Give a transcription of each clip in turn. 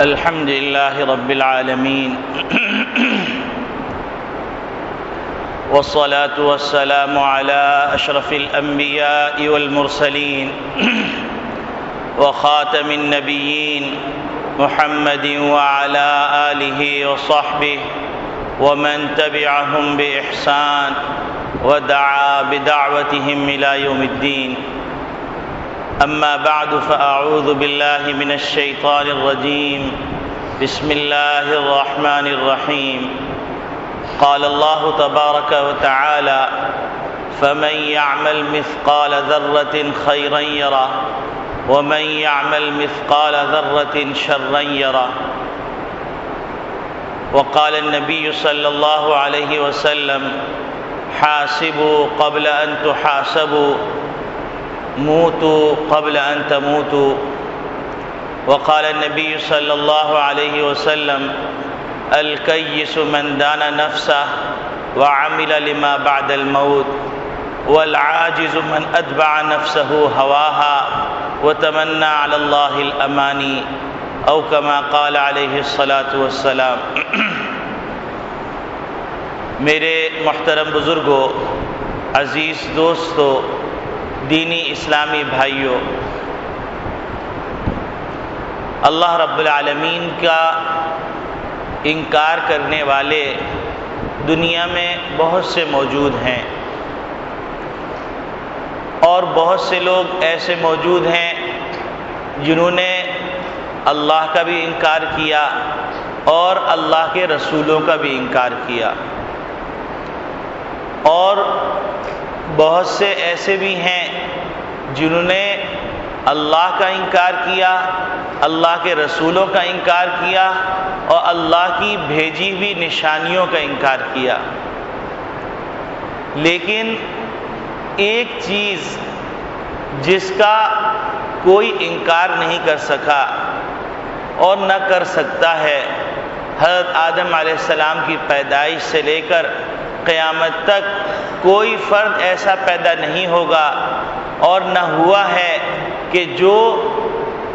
الحمد لله رب العالمين والصلاة والسلام على أشرف الأنبياء والمرسلين وخاتم النبيين محمد وعلى آله وصحبه ومن تبعهم بإحسان ودعا بدعوتهم إلى يوم الدين. أما بعد فأعوذ بالله من الشيطان الرجيم. بسم الله الرحمن الرحيم. قال الله تبارك وتعالى: فمن يعمل مثقال ذرة خيرا يره ومن يعمل مثقال ذرة شرا يره. وقال النبي صلى الله عليه وسلم: حاسبوا قبل أن تحاسبوا، موتوا قبل أن تموتوا. وقال النبي صلى الله عليه وسلم: الكيس من دان نفسه وعمل لما بعد الموت، والعاجز من أتبع نفسه هواها وتمنى على الله الأماني، أو كما قال عليه الصلاة والسلام. میرے محترم بزرگوں، عزیز دوستوں، دینی اسلامی بھائیوں، اللہ رب العالمین کا انکار کرنے والے دنیا میں بہت سے موجود ہیں، اور بہت سے لوگ ایسے موجود ہیں جنہوں نے اللہ کا بھی انکار کیا اور اللہ کے رسولوں کا بھی انکار کیا، اور بہت سے ایسے بھی ہیں جنہوں نے اللہ کا انکار کیا، اللہ کے رسولوں کا انکار کیا اور اللہ کی بھیجی ہوئی نشانیوں کا انکار کیا. لیکن ایک چیز جس کا کوئی انکار نہیں کر سکا اور نہ کر سکتا ہے، حضرت آدم علیہ السلام کی پیدائش سے لے کر قیامت تک کوئی فرد ایسا پیدا نہیں ہوگا اور نہ ہوا ہے کہ جو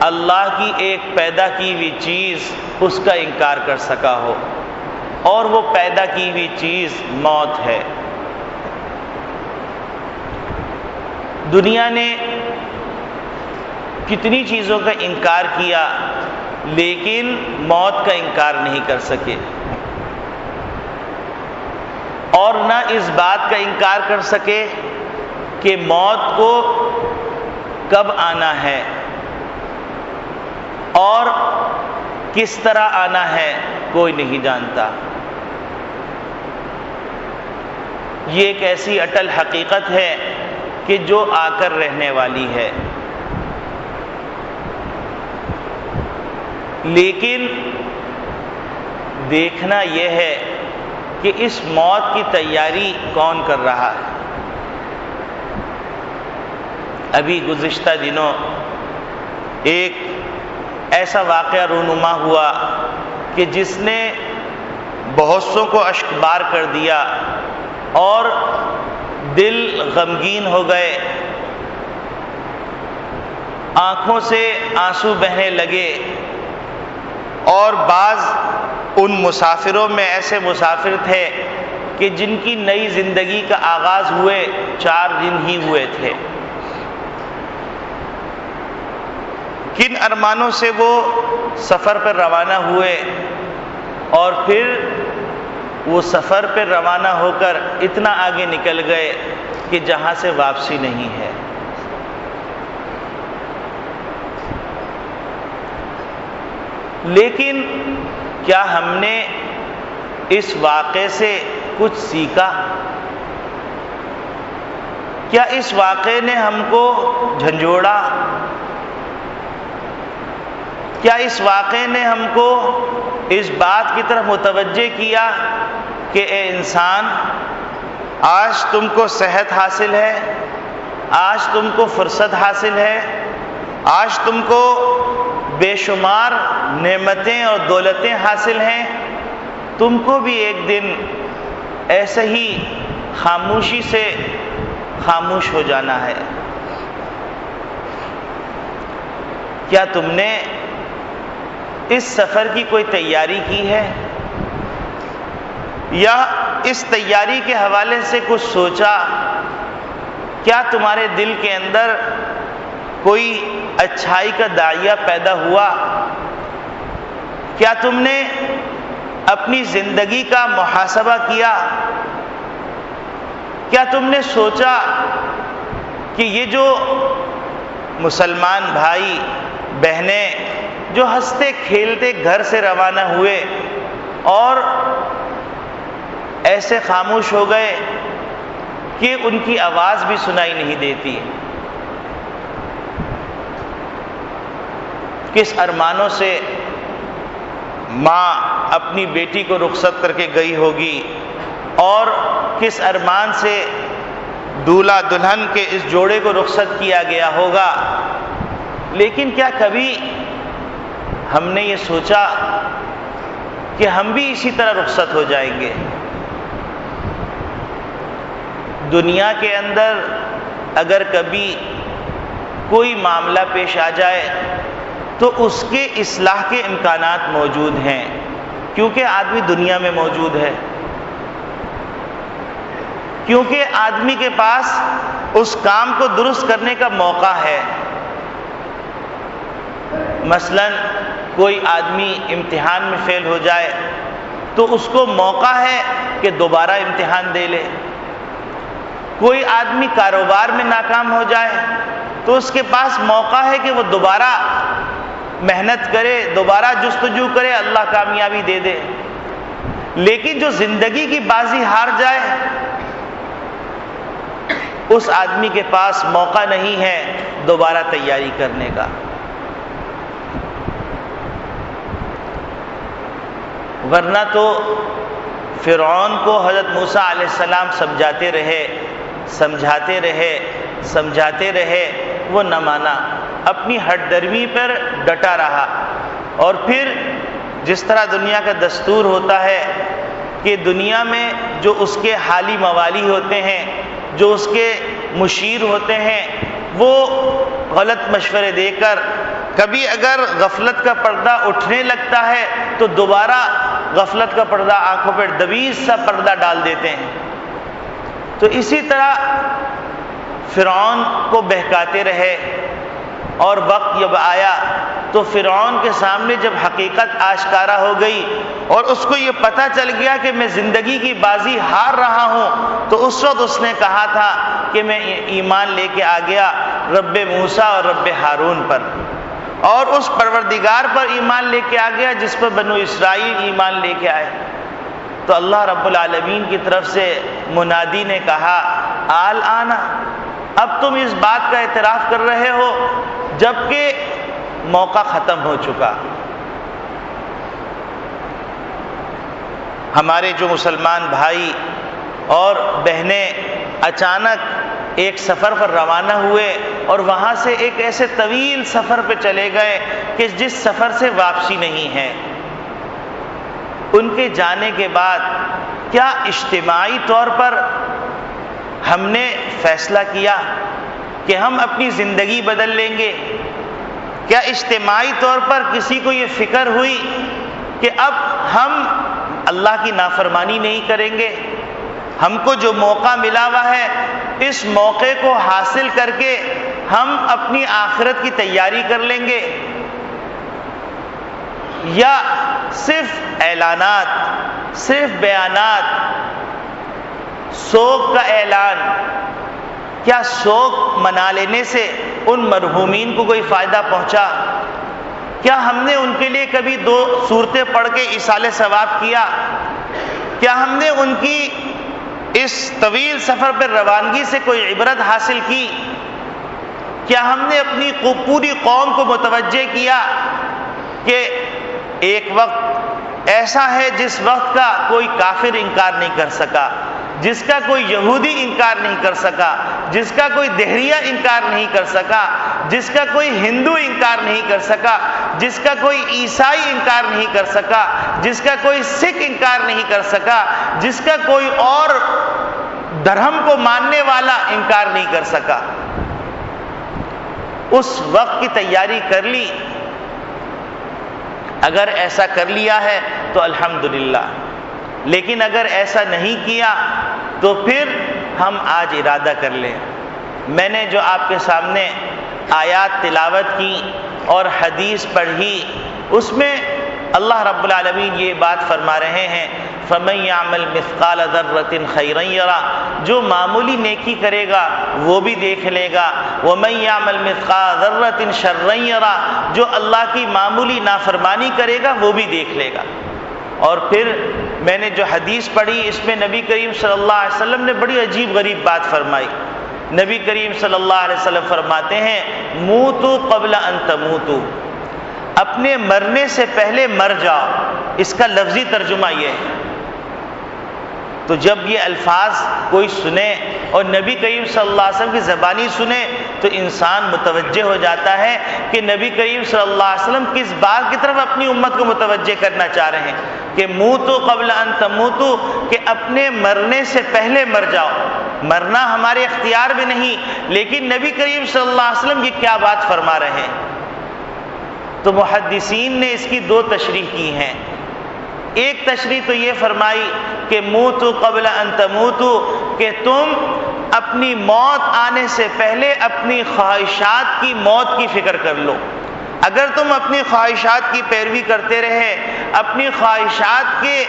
اللہ کی ایک پیدا کی ہوئی چیز اس کا انکار کر سکا ہو، اور وہ پیدا کی ہوئی چیز موت ہے. دنیا نے کتنی چیزوں کا انکار کیا لیکن موت کا انکار نہیں کر سکے، اور نہ اس بات کا انکار کر سکے کہ موت کو کب آنا ہے اور کس طرح آنا ہے کوئی نہیں جانتا. یہ ایک ایسی اٹل حقیقت ہے کہ جو آ کر رہنے والی ہے، لیکن دیکھنا یہ ہے کہ اس موت کی تیاری کون کر رہا ہے. ابھی گزشتہ دنوں ایک ایسا واقعہ رونما ہوا کہ جس نے بہت سو کو اشکبار کر دیا اور دل غمگین ہو گئے، آنکھوں سے آنسو بہنے لگے، اور بعض ان مسافروں میں ایسے مسافر تھے کہ جن کی نئی زندگی کا آغاز ہوئے 4 دن ہی ہوئے تھے. کن ارمانوں سے وہ سفر پر روانہ ہوئے، اور پھر وہ سفر پر روانہ ہو کر اتنا آگے نکل گئے کہ جہاں سے واپسی نہیں ہے. لیکن کیا ہم نے اس واقعے سے کچھ سیکھا؟ کیا اس واقعے نے ہم کو جھنجھوڑا؟ کیا اس واقعے نے ہم کو اس بات کی طرف متوجہ کیا کہ اے انسان، آج تم کو صحت حاصل ہے، آج تم کو فرصت حاصل ہے، آج تم کو بے شمار نعمتیں اور دولتیں حاصل ہیں، تم کو بھی ایک دن ایسے ہی خاموشی سے خاموش ہو جانا ہے. کیا تم نے اس سفر کی کوئی تیاری کی ہے یا اس تیاری کے حوالے سے کچھ سوچا؟ کیا تمہارے دل کے اندر کوئی اچھائی کا داعیہ پیدا ہوا؟ کیا تم نے اپنی زندگی کا محاسبہ کیا؟ کیا تم نے سوچا کہ یہ جو مسلمان بھائی بہنیں جو ہنستے کھیلتے گھر سے روانہ ہوئے اور ایسے خاموش ہو گئے کہ ان کی آواز بھی سنائی نہیں دیتی، کس ارمانوں سے ماں اپنی بیٹی کو رخصت کر کے گئی ہوگی اور کس ارمان سے دولہا دلہن کے اس جوڑے کو رخصت کیا گیا ہوگا، لیکن کیا کبھی ہم نے یہ سوچا کہ ہم بھی اسی طرح رخصت ہو جائیں گے؟ دنیا کے اندر اگر کبھی کوئی معاملہ پیش آ جائے تو اس کے اصلاح کے امکانات موجود ہیں، کیونکہ آدمی دنیا میں موجود ہے، کیونکہ آدمی کے پاس اس کام کو درست کرنے کا موقع ہے۔ مثلا کوئی آدمی امتحان میں فیل ہو جائے تو اس کو موقع ہے کہ دوبارہ امتحان دے لے، کوئی آدمی کاروبار میں ناکام ہو جائے تو اس کے پاس موقع ہے کہ وہ دوبارہ محنت کرے، دوبارہ جستجو کرے، اللہ کامیابی دے دے۔ لیکن جو زندگی کی بازی ہار جائے اس آدمی کے پاس موقع نہیں ہے دوبارہ تیاری کرنے کا۔ ورنہ تو فرعون کو حضرت موسیٰ علیہ السلام سمجھاتے رہے، وہ نہ مانا، اپنی ہٹ درمی پر ڈٹا رہا۔ اور پھر جس طرح دنیا کا دستور ہوتا ہے کہ دنیا میں جو اس کے حالی موالی ہوتے ہیں، جو اس کے مشیر ہوتے ہیں، وہ غلط مشورے دے کر کبھی اگر غفلت کا پردہ اٹھنے لگتا ہے تو دوبارہ غفلت کا پردہ آنکھوں پر دویز سا پردہ ڈال دیتے ہیں۔ تو اسی طرح فرعون کو بہکاتے رہے، اور وقت جب آیا تو فرعون کے سامنے جب حقیقت آشکارا ہو گئی اور اس کو یہ پتہ چل گیا کہ میں زندگی کی بازی ہار رہا ہوں، تو اس وقت اس نے کہا تھا کہ میں ایمان لے کے آ گیا رب موسیٰ اور رب ہارون پر، اور اس پروردگار پر ایمان لے کے آ گیا جس پر بنو اسرائیل ایمان لے کے آئے۔ تو اللہ رب العالمین کی طرف سے منادی نے کہا الآن، اب تم اس بات کا اعتراف کر رہے ہو جبکہ موقع ختم ہو چکا۔ ہمارے جو مسلمان بھائی اور بہنیں اچانک ایک سفر پر روانہ ہوئے اور وہاں سے ایک ایسے طویل سفر پہ چلے گئے کہ جس سفر سے واپسی نہیں ہے، ان کے جانے کے بعد کیا اجتماعی طور پر ہم نے فیصلہ کیا کہ ہم اپنی زندگی بدل لیں گے؟ کیا اجتماعی طور پر کسی کو یہ فکر ہوئی کہ اب ہم اللہ کی نافرمانی نہیں کریں گے؟ ہم کو جو موقع ملا ہوا ہے اس موقع کو حاصل کر کے ہم اپنی آخرت کی تیاری کر لیں گے؟ یا صرف اعلانات، صرف بیانات، سوگ کا اعلان؟ کیا سوگ منا لینے سے ان مرحومین کو کوئی فائدہ پہنچا؟ کیا ہم نے ان کے لیے کبھی 2 سورتیں پڑھ کے ایصال ثواب کیا؟ کیا ہم نے ان کی اس طویل سفر پر روانگی سے کوئی عبرت حاصل کی؟ کیا ہم نے اپنی پوری قوم کو متوجہ کیا کہ ایک وقت ایسا ہے جس وقت کا کوئی کافر انکار نہیں کر سکا، جس کا کوئی یہودی انکار نہیں کر سکا، جس کا کوئی دہریہ انکار نہیں کر سکا، جس کا کوئی ہندو انکار نہیں کر سکا، جس کا کوئی عیسائی انکار نہیں کر سکا، جس کا کوئی سکھ انکار نہیں کر سکا، جس کا کوئی اور دھرم کو ماننے والا انکار نہیں کر سکا؟ اس وقت کی تیاری کر لی۔ اگر ایسا کر لیا ہے تو الحمدللہ، لیکن اگر ایسا نہیں کیا تو پھر ہم آج ارادہ کر لیں۔ میں نے جو آپ کے سامنے آیات تلاوت کی اور حدیث پڑھی، اس میں اللہ رب العالمین یہ بات فرما رہے ہیں فَمَن يَعْمَلْ مِثْقَالَ ذَرَّةٍ خَيْرًا يَرَهُ، جو معمولی نیکی کرے گا وہ بھی دیکھ لے گا، وَمَن يَعْمَلْ مِثْقَالَ ذَرَّةٍ شَرًّا يَرَهُ، جو اللہ کی معمولی نافرمانی کرے گا وہ بھی دیکھ لے گا۔ اور پھر میں نے جو حدیث پڑھی اس میں نبی کریم صلی اللہ علیہ وسلم نے بڑی عجیب غریب بات فرمائی۔ نبی کریم صلی اللہ علیہ وسلم فرماتے ہیں موتوا قبل ان تموتوا، اپنے مرنے سے پہلے مر جاؤ۔ اس کا لفظی ترجمہ یہ ہے۔ تو جب یہ الفاظ کوئی سنے اور نبی کریم صلی اللہ علیہ وسلم کی زبانی سنے تو انسان متوجہ ہو جاتا ہے کہ نبی کریم صلی اللہ علیہ وسلم کس بات کی طرف اپنی امت کو متوجہ کرنا چاہ رہے ہیں کہ موتوا قبل ان تموتوا، کہ اپنے مرنے سے پہلے مر جاؤ۔ مرنا ہمارے اختیار میں نہیں، لیکن نبی کریم صلی اللہ علیہ وسلم یہ کیا بات فرما رہے ہیں؟ تو محدثین نے اس کی دو تشریح کی ہیں۔ ایک تشریح تو یہ فرمائی کہ موتوا قبل ان تموتوا، کہ تم اپنی موت آنے سے پہلے اپنی خواہشات کی موت کی فکر کر لو۔ اگر تم اپنی خواہشات کی پیروی کرتے رہے، اپنی خواہشات کے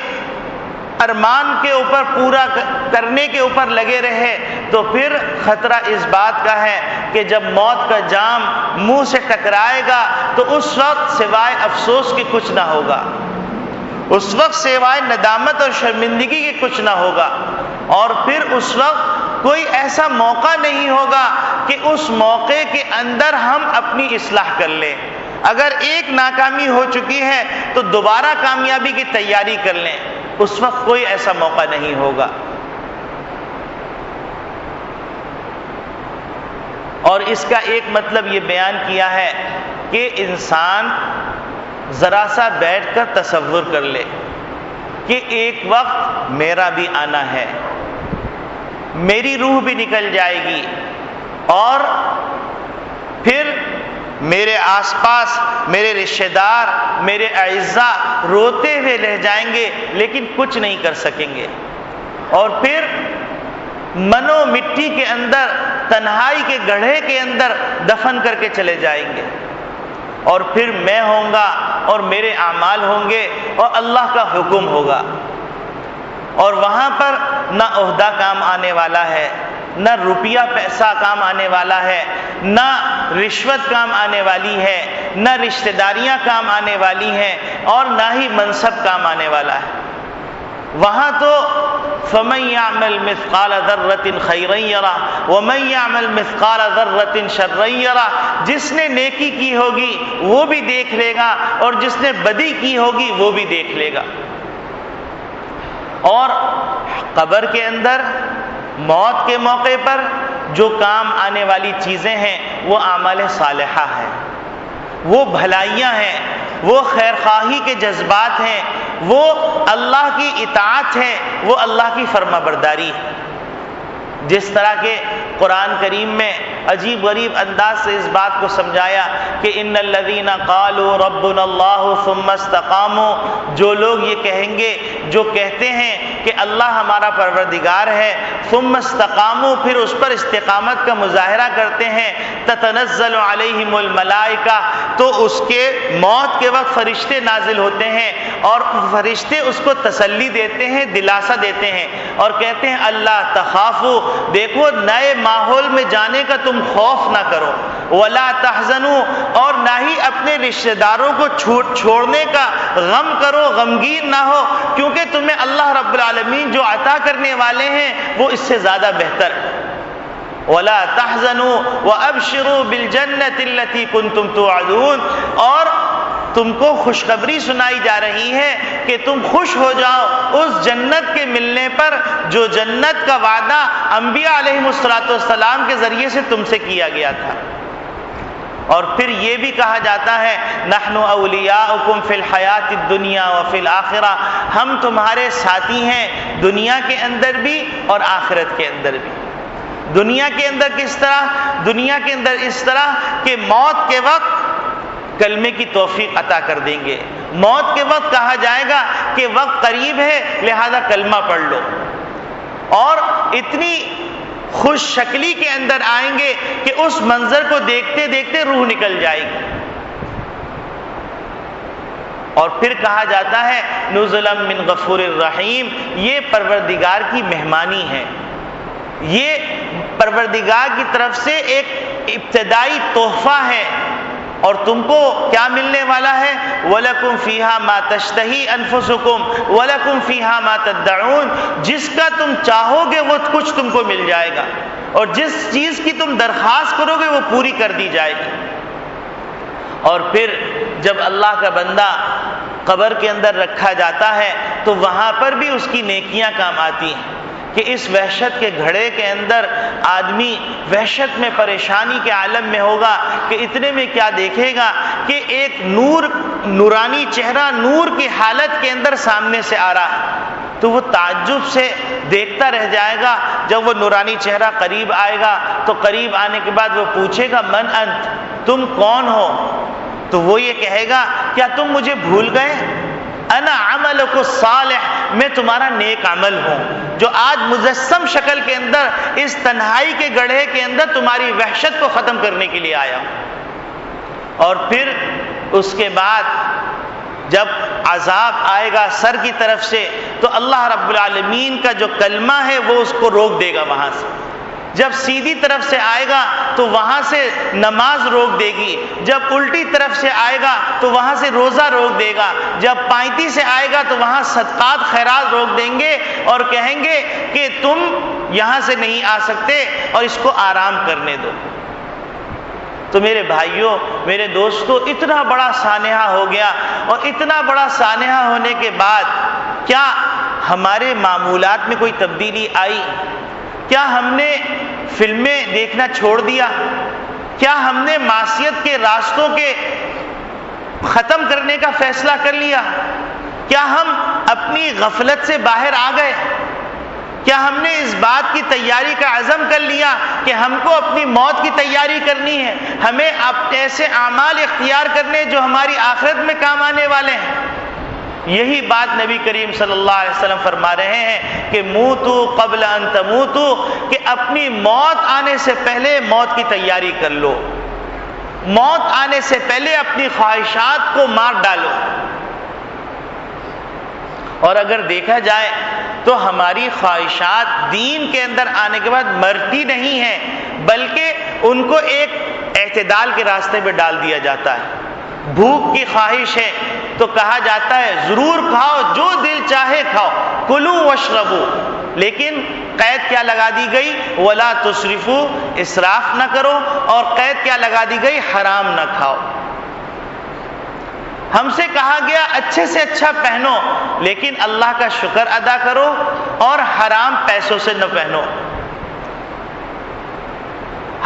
ارمان کے اوپر پورا کرنے کے اوپر لگے رہے، تو پھر خطرہ اس بات کا ہے کہ جب موت کا جام منہ سے ٹکرائے گا تو اس وقت سوائے افسوس کے کچھ نہ ہوگا، اس وقت سوائے ندامت اور شرمندگی کے کچھ نہ ہوگا، اور پھر اس وقت کوئی ایسا موقع نہیں ہوگا کہ اس موقع کے اندر ہم اپنی اصلاح کر لیں۔ اگر ایک ناکامی ہو چکی ہے تو دوبارہ کامیابی کی تیاری کر لیں، اس وقت کوئی ایسا موقع نہیں ہوگا۔ اور اس کا ایک مطلب یہ بیان کیا ہے کہ انسان ذرا سا بیٹھ کر تصور کر لے کہ ایک وقت میرا بھی آنا ہے، میری روح بھی نکل جائے گی، اور پھر میرے آس پاس میرے رشتہ دار، میرے اعزاء روتے ہوئے رہ جائیں گے لیکن کچھ نہیں کر سکیں گے، اور پھر منو مٹی کے اندر تنہائی کے گڑھے کے اندر دفن کر کے چلے جائیں گے، اور پھر میں ہوں گا اور میرے اعمال ہوں گے اور اللہ کا حکم ہوگا، اور وہاں پر نہ عہدہ کام آنے والا ہے، نہ روپیہ پیسہ کام آنے والا ہے، نہ رشوت کام آنے والی ہے، نہ رشتہ داریاں کام آنے والی ہیں، اور نہ ہی منصب کام آنے والا ہے۔ وہاں تو فَمَن يَعْمَلْ مِثْقَالَ ذَرَّةٍ خَيْرًا يَرَهُ وَمَن يَعْمَلْ مِثْقَالَ ذَرَّةٍ شَرًّا يَرَهُ، جس نے نیکی کی ہوگی وہ بھی دیکھ لے گا اور جس نے بدی کی ہوگی وہ بھی دیکھ لے گا۔ اور قبر کے اندر موت کے موقع پر جو کام آنے والی چیزیں ہیں وہ اعمال صالحہ ہیں، وہ بھلائیاں ہیں، وہ خیرخواہی کے جذبات ہیں، وہ اللہ کی اطاعت ہے، وہ اللہ کی فرما برداری ہے۔ جس طرح کے قرآن کریم میں عجیب غریب انداز سے اس بات کو سمجھایا کہ ان الذین قالوا ربنا اللہ ثم استقاموا، جو لوگ یہ کہیں گے، جو کہتے ہیں کہ اللہ ہمارا پروردگار ہے، ثم استقاموا، پھر اس پر استقامت کا مظاہرہ کرتے ہیں، تتنزل علیہم الملائکہ، تو اس کے موت کے وقت فرشتے نازل ہوتے ہیں اور فرشتے اس کو تسلی دیتے ہیں، دلاسا دیتے ہیں، اور کہتے ہیں اللہ تخافوا، دیکھو نئے ماحول میں جانے کا تم خوف نہ کرو، ولا تحزنوا، اور نہ ہی اپنے رشتہ داروں کو چھوڑنے کا غم کرو، غمگین نہ ہو، کیونکہ تمہیں اللہ رب العالمین جو عطا کرنے والے ہیں وہ اس سے زیادہ بہتر ہے۔ ولا تحزنوا وابشروا بالجنة التي كنتم توعدون، اور تم کو خوشخبری سنائی جا رہی ہے کہ تم خوش ہو جاؤ اس جنت کے ملنے پر جو جنت کا وعدہ انبیاء علیہم السلام کے ذریعے سے تم سے کیا گیا تھا۔ اور پھر یہ بھی کہا جاتا ہے نحن اولیاؤکم فی الحیات الدنیا وفی الآخرہ، ہم تمہارے ساتھی ہیں دنیا کے اندر بھی اور آخرت کے اندر بھی۔ دنیا کے اندر کس طرح؟ دنیا کے اندر اس طرح کہ موت کے وقت کلمے کی توفیق عطا کر دیں گے، موت کے وقت کہا جائے گا کہ وقت قریب ہے لہذا کلمہ پڑھ لو، اور اتنی خوش شکلی کے اندر آئیں گے کہ اس منظر کو دیکھتے دیکھتے روح نکل جائے گی۔ اور پھر کہا جاتا ہے نزلا من غفور الرحیم، یہ پروردگار کی مہمانی ہے، یہ پروردگار کی طرف سے ایک ابتدائی تحفہ ہے، اور تم کو کیا ملنے والا ہے؟ وَلَكُمْ فِيهَا مَا تَشْتَهِي أَنفُسُكُمْ وَلَكُمْ فِيهَا مَا تَدَّعُونَ، جس کا تم چاہو گے وہ کچھ تم کو مل جائے گا، اور جس چیز کی تم درخواست کرو گے وہ پوری کر دی جائے گی۔ اور پھر جب اللہ کا بندہ قبر کے اندر رکھا جاتا ہے تو وہاں پر بھی اس کی نیکیاں کام آتی ہیں، کہ اس وحشت کے گھڑے کے اندر آدمی وحشت میں پریشانی کے عالم میں ہوگا کہ اتنے میں کیا دیکھے گا کہ ایک نورانی چہرہ نور کی حالت کے اندر سامنے سے آ رہا ہے، تو وہ تعجب سے دیکھتا رہ جائے گا۔ جب وہ نورانی چہرہ قریب آئے گا تو قریب آنے کے بعد وہ پوچھے گا من انت، تم کون ہو؟ تو وہ یہ کہے گا کیا تم مجھے بھول گئے؟ انا عملک الصالح، میں تمہارا نیک عمل ہوں، جو آج مجسم شکل کے اندر اس تنہائی کے گڑھے کے اندر تمہاری وحشت کو ختم کرنے کے لیے آیا ہوں۔ اور پھر اس کے بعد جب عذاب آئے گا سر کی طرف سے تو اللہ رب العالمین کا جو کلمہ ہے وہ اس کو روک دے گا وہاں سے۔ جب سیدھی طرف سے آئے گا تو وہاں سے نماز روک دے گی، جب الٹی طرف سے آئے گا تو وہاں سے روزہ روک دے گا، جب پائنتی سے آئے گا تو وہاں صدقات خیرات روک دیں گے اور کہیں گے کہ تم یہاں سے نہیں آ سکتے اور اس کو آرام کرنے دو۔ تو میرے بھائیوں، میرے دوستوں، اتنا بڑا سانحہ ہو گیا، اور اتنا بڑا سانحہ ہونے کے بعد کیا ہمارے معمولات میں کوئی تبدیلی آئی؟ کیا ہم نے فلمیں دیکھنا چھوڑ دیا؟ کیا ہم نے معصیت کے راستوں کے ختم کرنے کا فیصلہ کر لیا؟ کیا ہم اپنی غفلت سے باہر آ گئے؟ کیا ہم نے اس بات کی تیاری کا عزم کر لیا کہ ہم کو اپنی موت کی تیاری کرنی ہے، ہمیں اب ایسے اعمال اختیار کرنے جو ہماری آخرت میں کام آنے والے ہیں؟ یہی بات نبی کریم صلی اللہ علیہ وسلم فرما رہے ہیں کہ موتو قبل ان تموتو، کہ اپنی موت آنے سے پہلے موت کی تیاری کر لو، موت آنے سے پہلے اپنی خواہشات کو مار ڈالو۔ اور اگر دیکھا جائے تو ہماری خواہشات دین کے اندر آنے کے بعد مرتی نہیں ہیں، بلکہ ان کو ایک اعتدال کے راستے پہ ڈال دیا جاتا ہے۔ بھوک کی خواہش ہے تو کہا جاتا ہے ضرور کھاؤ، جو دل چاہے کھاؤ، کلو واشربو، لیکن قید کیا لگا دی گئی؟ ولا تسرفو، اسراف نہ کرو، اور قید کیا لگا دی گئی؟ حرام نہ کھاؤ۔ ہم سے کہا گیا اچھے سے اچھا پہنو، لیکن اللہ کا شکر ادا کرو اور حرام پیسوں سے نہ پہنو۔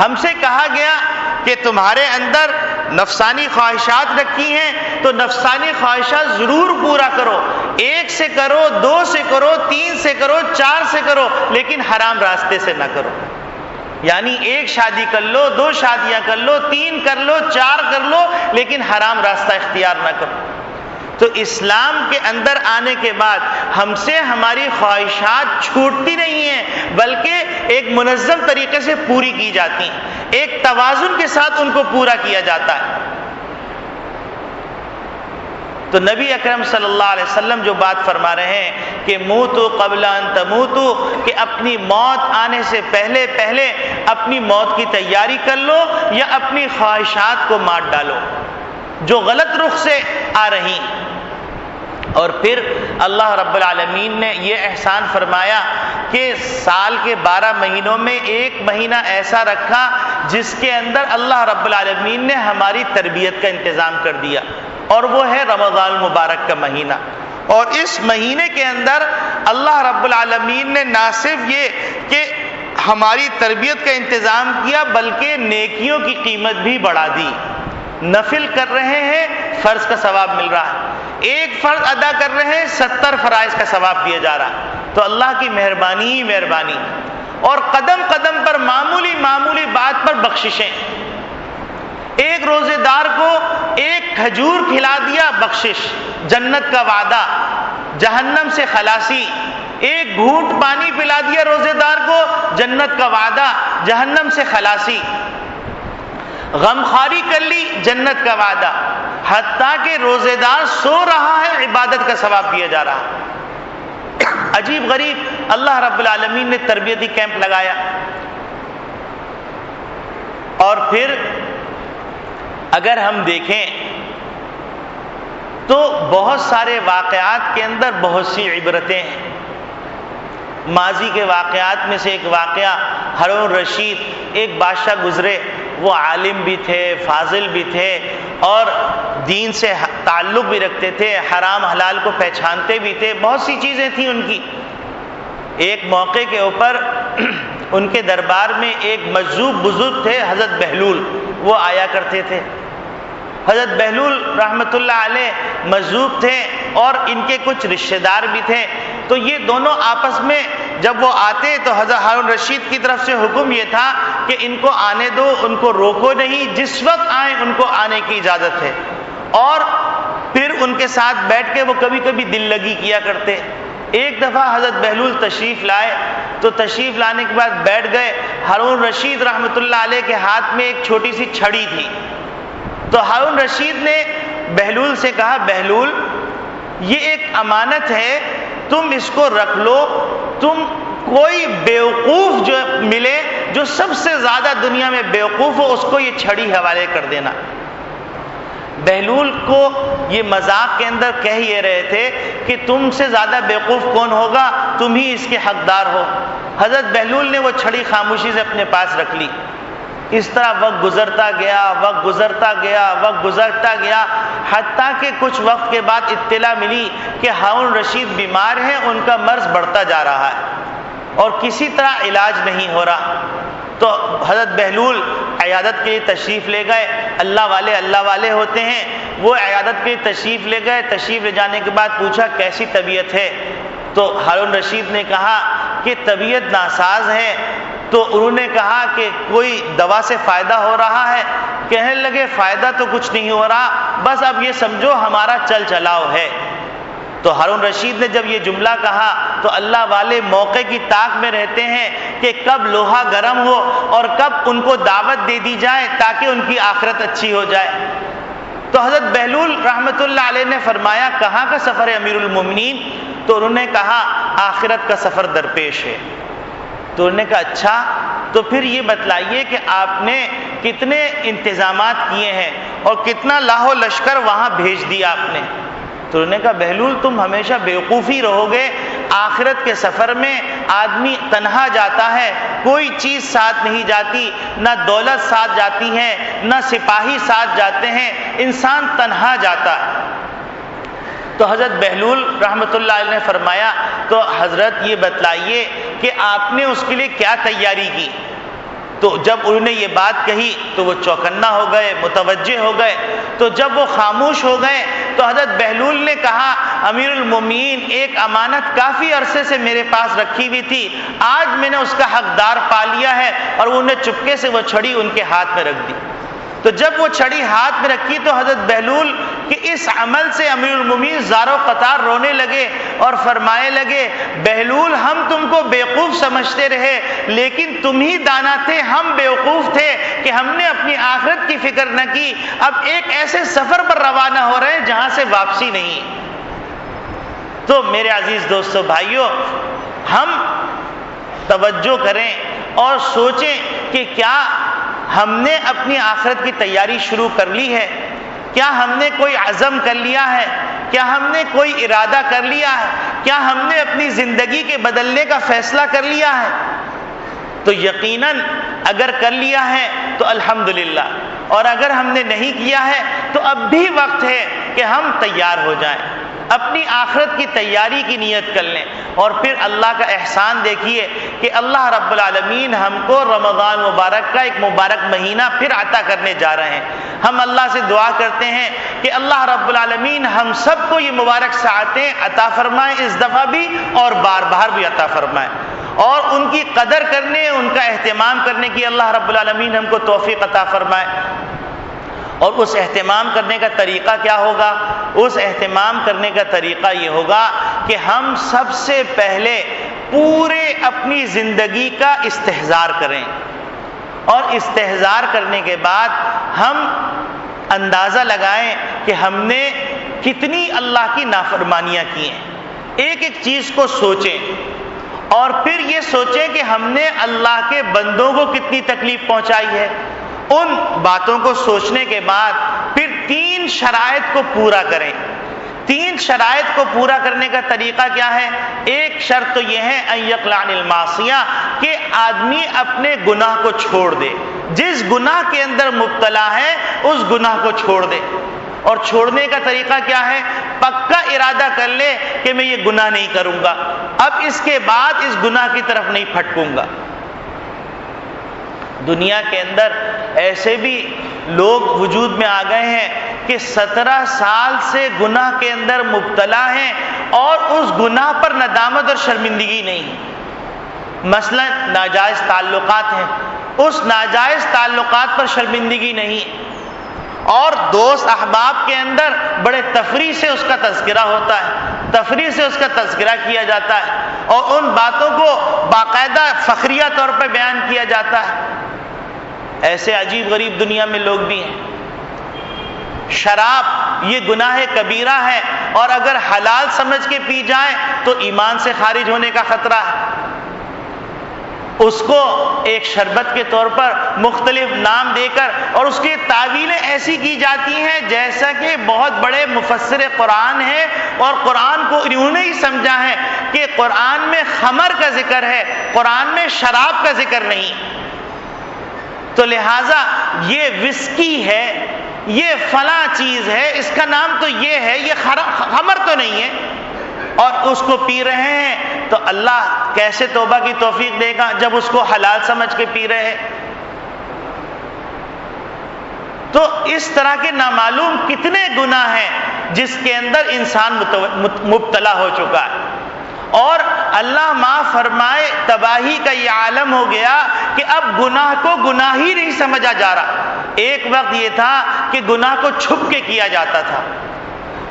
ہم سے کہا گیا کہ تمہارے اندر نفسانی خواہشات رکھی ہیں تو نفسانی خواہشات ضرور پورا کرو، 1 سے کرو، 2 سے کرو، 3 سے کرو، 4 سے کرو، لیکن حرام راستے سے نہ کرو۔ یعنی 1 شادی کر لو، 2 شادیاں کر لو، 3 کر لو، 4 کر لو، لیکن حرام راستہ اختیار نہ کرو۔ تو اسلام کے اندر آنے کے بعد ہم سے ہماری خواہشات چھوٹتی نہیں ہیں، بلکہ ایک منظم طریقے سے پوری کی جاتی ہیں، ایک توازن کے ساتھ ان کو پورا کیا جاتا ہے۔ تو نبی اکرم صلی اللہ علیہ وسلم جو بات فرما رہے ہیں کہ موتو قبل ان تموتو، کہ اپنی موت آنے سے پہلے اپنی موت کی تیاری کر لو یا اپنی خواہشات کو مار ڈالو جو غلط رخ سے آ رہی۔ اور پھر اللہ رب العالمین نے یہ احسان فرمایا کہ سال کے 12 مہینوں میں 1 مہینہ ایسا رکھا جس کے اندر اللہ رب العالمین نے ہماری تربیت کا انتظام کر دیا، اور وہ ہے رمضان المبارک کا مہینہ۔ اور اس مہینے کے اندر اللہ رب العالمین نے نہ صرف یہ کہ ہماری تربیت کا انتظام کیا، بلکہ نیکیوں کی قیمت بھی بڑھا دی۔ نفل کر رہے ہیں، فرض کا ثواب مل رہا ہے، 1 فرض ادا کر رہے ہیں، 70 فرائض کا ثواب دیا جا رہا ہے۔ تو اللہ کی مہربانی ہی مہربانی، اور قدم قدم پر معمولی بات پر بخششیں۔ ایک روزے دار کو ایک کھجور کھلا دیا بخشش، جنت کا وعدہ، جہنم سے خلاصی، ایک گھونٹ پانی پلا دیا روزے دار کو، جنت کا وعدہ، جہنم سے خلاصی، غمخواری کر لی، جنت کا وعدہ، حتیٰ کہ روزے دار سو رہا ہے عبادت کا ثواب دیا جا رہا۔ عجیب غریب اللہ رب العالمین نے تربیتی کیمپ لگایا۔ اور پھر اگر ہم دیکھیں تو بہت سارے واقعات کے اندر بہت سی عبرتیں ہیں۔ ماضی کے واقعات میں سے ایک واقعہ، ہارون رشید ایک بادشاہ گزرے، وہ عالم بھی تھے، فاضل بھی تھے، اور دین سے تعلق بھی رکھتے تھے، حرام حلال کو پہچانتے بھی تھے، بہت سی چیزیں تھیں ان کی۔ ایک موقع کے اوپر ان کے دربار میں ایک مجذوب بزرگ تھے، حضرت بہلول، وہ آیا کرتے تھے۔ حضرت بہلول رحمۃ اللہ علیہ مجذوب تھے اور ان کے کچھ رشتہ دار بھی تھے، تو یہ دونوں آپس میں جب وہ آتے تو حضرت ہارون رشید کی طرف سے حکم یہ تھا کہ ان کو آنے دو، ان کو روکو نہیں، جس وقت آئیں ان کو آنے کی اجازت ہے۔ اور پھر ان کے ساتھ بیٹھ کے وہ کبھی کبھی دل لگی کیا کرتے۔ ایک دفعہ حضرت بہلول تشریف لائے تو تشریف لانے کے بعد بیٹھ گئے، ہارون رشید رحمۃ اللہ علیہ کے ہاتھ میں ایک چھوٹی سی چھڑی تھی، تو ہارون رشید نے بہلول سے کہا، بہلول یہ ایک امانت ہے، تم اس کو رکھ لو، تم کوئی بیوقوف جو ملے جو سب سے زیادہ دنیا میں بیوقوف ہو اس کو یہ چھڑی حوالے کر دینا۔ بہلول کو یہ مذاق کے اندر کہہ یہ رہے تھے کہ تم سے زیادہ بیوقوف کون ہوگا، تم ہی اس کے حقدار ہو۔ حضرت بہلول نے وہ چھڑی خاموشی سے اپنے پاس رکھ لی۔ اس طرح وقت گزرتا گیا، وقت گزرتا گیا، وقت گزرتا گیا، حتیٰ کہ کچھ وقت کے بعد اطلاع ملی کہ ہارون رشید بیمار ہیں، ان کا مرض بڑھتا جا رہا ہے اور کسی طرح علاج نہیں ہو رہا۔ تو حضرت بہلول عیادت کے لیے تشریف لے گئے، اللہ والے ہوتے ہیں، وہ عیادت کے لیے تشریف لے گئے۔ تشریف لے جانے کے بعد پوچھا کیسی طبیعت ہے، تو ہارون رشید نے کہا کہ طبیعت ناساز ہے۔ تو انہوں نے کہا کہ کوئی دوا سے فائدہ ہو رہا ہے؟ کہنے لگے فائدہ تو کچھ نہیں ہو رہا، بس اب یہ سمجھو ہمارا چل چلاؤ ہے۔ تو ہارون رشید نے جب یہ جملہ کہا تو اللہ والے موقع کی طاق میں رہتے ہیں کہ کب لوہا گرم ہو اور کب ان کو دعوت دے دی جائے تاکہ ان کی آخرت اچھی ہو جائے۔ تو حضرت بہلول رحمۃ اللہ علیہ نے فرمایا کہاں کا سفر ہے امیر المومنین؟ تو انہوں نے کہا آخرت کا سفر درپیش ہے۔ تو انہوں نے کہا اچھا، تو پھر یہ بتلائیے کہ آپ نے کتنے انتظامات کیے ہیں اور کتنا لاہو لشکر وہاں بھیج دیا آپ نے؟ تو انہوں نے کہا بہلول تم ہمیشہ بیوقوفی رہو گے، آخرت کے سفر میں آدمی تنہا جاتا ہے، کوئی چیز ساتھ نہیں جاتی، نہ دولت ساتھ جاتی ہے، نہ سپاہی ساتھ جاتے ہیں، انسان تنہا جاتا ہے۔ تو حضرت بہلول رحمۃ اللہ علیہ نے فرمایا تو حضرت یہ بتلائیے کہ آپ نے اس کے لیے کیا تیاری کی؟ تو جب انہوں نے یہ بات کہی تو وہ چوکنا ہو گئے، متوجہ ہو گئے۔ تو جب وہ خاموش ہو گئے تو حضرت بہلول نے کہا امیر المومنین ایک امانت کافی عرصے سے میرے پاس رکھی ہوئی تھی، آج میں نے اس کا حقدار پا لیا ہے، اور انہوں نے چپکے سے وہ چھڑی ان کے ہاتھ میں رکھ دی۔ تو جب وہ چھڑی ہاتھ میں رکھی تو حضرت بہلول کہ اس عمل سے امیر المومنین زار و قطار رونے لگے اور فرمائے لگے بہلول ہم تم کو بیوقوف سمجھتے رہے، لیکن تم ہی دانا تھے، ہم بیوقوف تھے کہ ہم نے اپنی آخرت کی فکر نہ کی۔ اب ایک ایسے سفر پر روانہ ہو رہے ہیں جہاں سے واپسی نہیں۔ تو میرے عزیز دوستو بھائیوں، ہم توجہ کریں اور سوچیں کہ کیا ہم نے اپنی آخرت کی تیاری شروع کر لی ہے؟ کیا ہم نے کوئی عزم کر لیا ہے؟ کیا ہم نے کوئی ارادہ کر لیا ہے؟ کیا ہم نے اپنی زندگی کے بدلنے کا فیصلہ کر لیا ہے؟ تو یقیناً اگر کر لیا ہے تو الحمدللہ، اور اگر ہم نے نہیں کیا ہے تو اب بھی وقت ہے کہ ہم تیار ہو جائیں، اپنی آخرت کی تیاری کی نیت کر لیں۔ اور پھر اللہ کا احسان دیکھیے کہ اللہ رب العالمین ہم کو رمضان مبارک کا ایک مبارک مہینہ پھر عطا کرنے جا رہے ہیں۔ ہم اللہ سے دعا کرتے ہیں کہ اللہ رب العالمین ہم سب کو یہ مبارک ساعتیں عطا فرمائیں، اس دفعہ بھی اور بار بار بھی عطا فرمائیں، اور ان کی قدر کرنے، ان کا اہتمام کرنے کی اللہ رب العالمین ہم کو توفیق عطا فرمائے۔ اور اس اہتمام کرنے کا طریقہ کیا ہوگا؟ اس اہتمام کرنے کا طریقہ یہ ہوگا کہ ہم سب سے پہلے پورے اپنی زندگی کا استحضار کریں، اور استحضار کرنے کے بعد ہم اندازہ لگائیں کہ ہم نے کتنی اللہ کی نافرمانیاں کی ہیں۔ ایک ایک چیز کو سوچیں، اور پھر یہ سوچیں کہ ہم نے اللہ کے بندوں کو کتنی تکلیف پہنچائی ہے۔ ان باتوں کو سوچنے کے بعد پھر 3 شرائط کو پورا کریں۔ 3 شرائط کو پورا کرنے کا طریقہ کیا ہے؟ ایک شرط تو یہ ہے ان یقلع عن المعصیہ، کہ آدمی اپنے گناہ کو چھوڑ دے، جس گناہ کے اندر مبتلا ہے اس گناہ کو چھوڑ دے۔ اور چھوڑنے کا طریقہ کیا ہے؟ پکا ارادہ کر لے کہ میں یہ گناہ نہیں کروں گا، اب اس کے بعد اس گناہ کی طرف نہیں پھٹکوں گا۔ دنیا کے اندر ایسے بھی لوگ وجود میں آ گئے ہیں کہ 17 سال سے گناہ کے اندر مبتلا ہیں اور اس گناہ پر ندامت اور شرمندگی نہیں۔ مثلا ناجائز تعلقات ہیں، اس ناجائز تعلقات پر شرمندگی نہیں، اور دوست احباب کے اندر بڑے تفریح سے اس کا تذکرہ ہوتا ہے، تفریح سے اس کا تذکرہ کیا جاتا ہے، اور ان باتوں کو باقاعدہ فخریہ طور پر بیان کیا جاتا ہے۔ ایسے عجیب غریب دنیا میں لوگ بھی ہیں۔ شراب یہ گناہ کبیرہ ہے، اور اگر حلال سمجھ کے پی جائے تو ایمان سے خارج ہونے کا خطرہ ہے۔ اس کو ایک شربت کے طور پر مختلف نام دے کر، اور اس کی تعویلیں ایسی کی جاتی ہیں جیسا کہ بہت بڑے مفسر قرآن ہیں، اور قرآن کو انہوں نے ہی سمجھا ہے کہ قرآن میں خمر کا ذکر ہے، قرآن میں شراب کا ذکر نہیں، تو لہٰذا یہ وسکی ہے، یہ فلاں چیز ہے، اس کا نام تو یہ ہے، یہ خمر تو نہیں ہے، اور اس کو پی رہے ہیں، تو اللہ کیسے توبہ کی توفیق دے گا جب اس کو حلال سمجھ کے پی رہے ہیں؟ تو اس طرح کے نامعلوم کتنے گناہ ہیں جس کے اندر انسان مبتلا ہو چکا ہے، اور اللہ معاف فرمائے تباہی کا یہ عالم ہو گیا کہ اب گناہ کو گناہ ہی نہیں سمجھا جا رہا۔ ایک وقت یہ تھا کہ گناہ کو چھپ کے کیا جاتا تھا،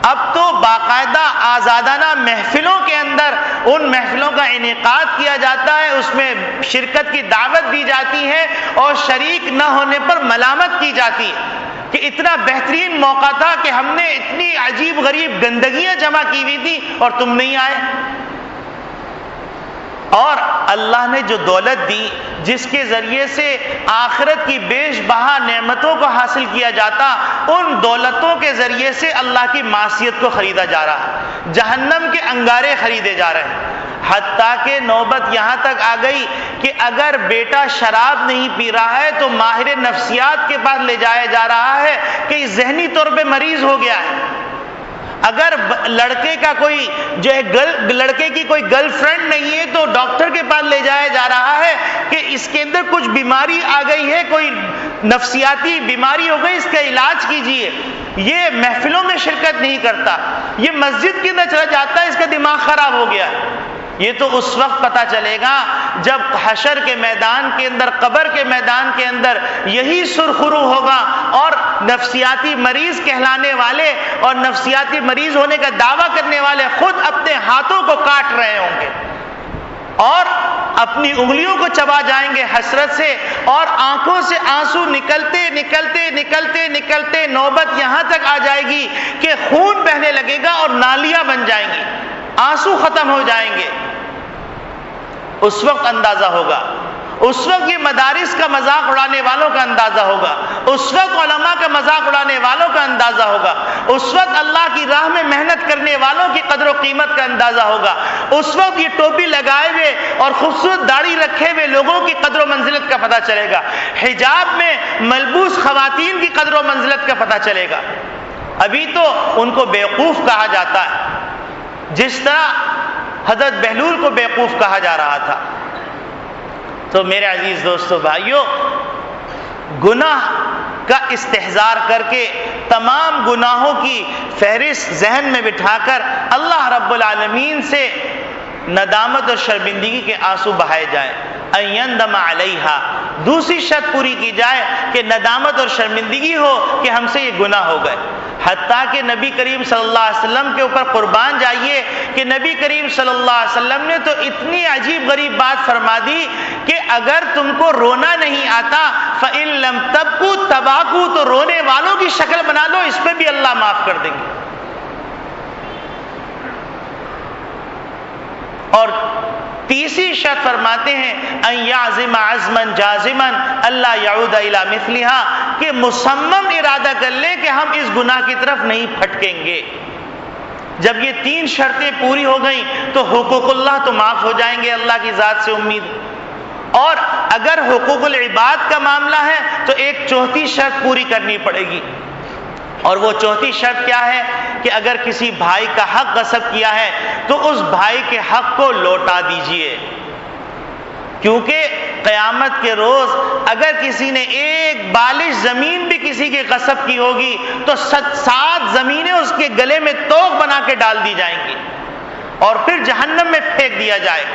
اب تو باقاعدہ آزادانہ محفلوں کے اندر ان محفلوں کا انعقاد کیا جاتا ہے، اس میں شرکت کی دعوت دی جاتی ہے، اور شریک نہ ہونے پر ملامت کی جاتی ہے کہ اتنا بہترین موقع تھا کہ ہم نے اتنی عجیب غریب گندگیاں جمع کی ہوئی تھی اور تم نہیں آئے۔ اور اللہ نے جو دولت دی جس کے ذریعے سے آخرت کی بیش بہا نعمتوں کو حاصل کیا جاتا، ان دولتوں کے ذریعے سے اللہ کی معصیت کو خریدا جا رہا ہے، جہنم کے انگارے خریدے جا رہے ہیں، حتیٰ کہ نوبت یہاں تک آ گئی کہ اگر بیٹا شراب نہیں پی رہا ہے تو ماہر نفسیات کے پاس لے جایا جا رہا ہے کہ ذہنی طور پہ مریض ہو گیا ہے۔ اگر لڑکے کا کوئی جو ہے لڑکے کی کوئی گرل فرینڈ نہیں ہے تو ڈاکٹر کے پاس لے جایا جا رہا ہے کہ اس کے اندر کچھ بیماری آ گئی ہے، کوئی نفسیاتی بیماری ہو گئی، اس کا علاج کیجیے۔ یہ محفلوں میں شرکت نہیں کرتا، یہ مسجد کے اندر چلا جاتا ہے، اس کا دماغ خراب ہو گیا۔ یہ تو اس وقت پتہ چلے گا جب حشر کے میدان کے اندر، قبر کے میدان کے اندر یہی سرخرو ہوگا، اور نفسیاتی مریض کہلانے والے اور نفسیاتی مریض ہونے کا دعویٰ کرنے والے خود اپنے ہاتھوں کو کاٹ رہے ہوں گے اور اپنی انگلیوں کو چبا جائیں گے حسرت سے، اور آنکھوں سے آنسو نکلتے نکلتے نکلتے نکلتے نوبت یہاں تک آ جائے گی کہ خون بہنے لگے گا اور نالیاں بن جائیں گی، آنسو ختم ہو جائیں گے۔ اس وقت اندازہ ہوگا، اس وقت یہ مدارس کا مذاق اڑانے والوں کا اندازہ ہوگا، اس وقت علماء کا مذاق اڑانے والوں کا اندازہ ہوگا، اس وقت اللہ کی راہ میں محنت کرنے والوں کی قدر و قیمت کا اندازہ ہوگا، اس وقت یہ ٹوپی لگائے ہوئے اور خوبصورت داڑھی رکھے ہوئے لوگوں کی قدر و منزلت کا پتہ چلے گا، حجاب میں ملبوس خواتین کی قدر و منزلت کا پتہ چلے گا۔ ابھی تو ان کو بیوقوف کہا جاتا ہے، جس طرح حضرت بہلول کو بیوقوف کہا جا رہا تھا۔ تو میرے عزیز دوستو بھائیو، گناہ کا استحضار کر کے تمام گناہوں کی فہرست ذہن میں بٹھا کر اللہ رب العالمین سے ندامت اور شرمندگی کے آنسو بہائے جائیں۔ ان یندم علیہا، دوسری شرط پوری کی جائے کہ ندامت اور شرمندگی ہو کہ ہم سے یہ گناہ ہو گئے۔ حتیٰ کہ نبی کریم صلی اللہ علیہ وسلم کے اوپر قربان جائیے کہ نبی کریم صلی اللہ علیہ وسلم نے تو اتنی عجیب غریب بات فرما دی کہ اگر تم کو رونا نہیں آتا فَإِن لَمْ تَبْكُوا تَبَاكُوا، تو رونے والوں کی شکل بنا لو، اس پہ بھی اللہ معاف کر دیں گے۔ اور تیسری شرط فرماتے ہیں ان یعزم عزما جازما اللہ یعود الی مثلھا، کہ مصمم ارادہ کر لے کہ ہم اس گناہ کی طرف نہیں پھٹکیں گے۔ جب یہ تین شرطیں پوری ہو گئیں تو حقوق اللہ تو معاف ہو جائیں گے، اللہ کی ذات سے امید۔ اور اگر حقوق العباد کا معاملہ ہے تو ایک چوتھی شرط پوری کرنی پڑے گی، اور وہ چوتھی شرط کیا ہے کہ اگر کسی بھائی کا حق غصب کیا ہے تو اس بھائی کے حق کو لوٹا دیجئے، کیونکہ قیامت کے روز اگر کسی نے ایک بالش زمین بھی کسی کی غصب کی ہوگی تو 7 زمینیں اس کے گلے میں توق بنا کے ڈال دی جائیں گی اور پھر جہنم میں پھینک دیا جائے۔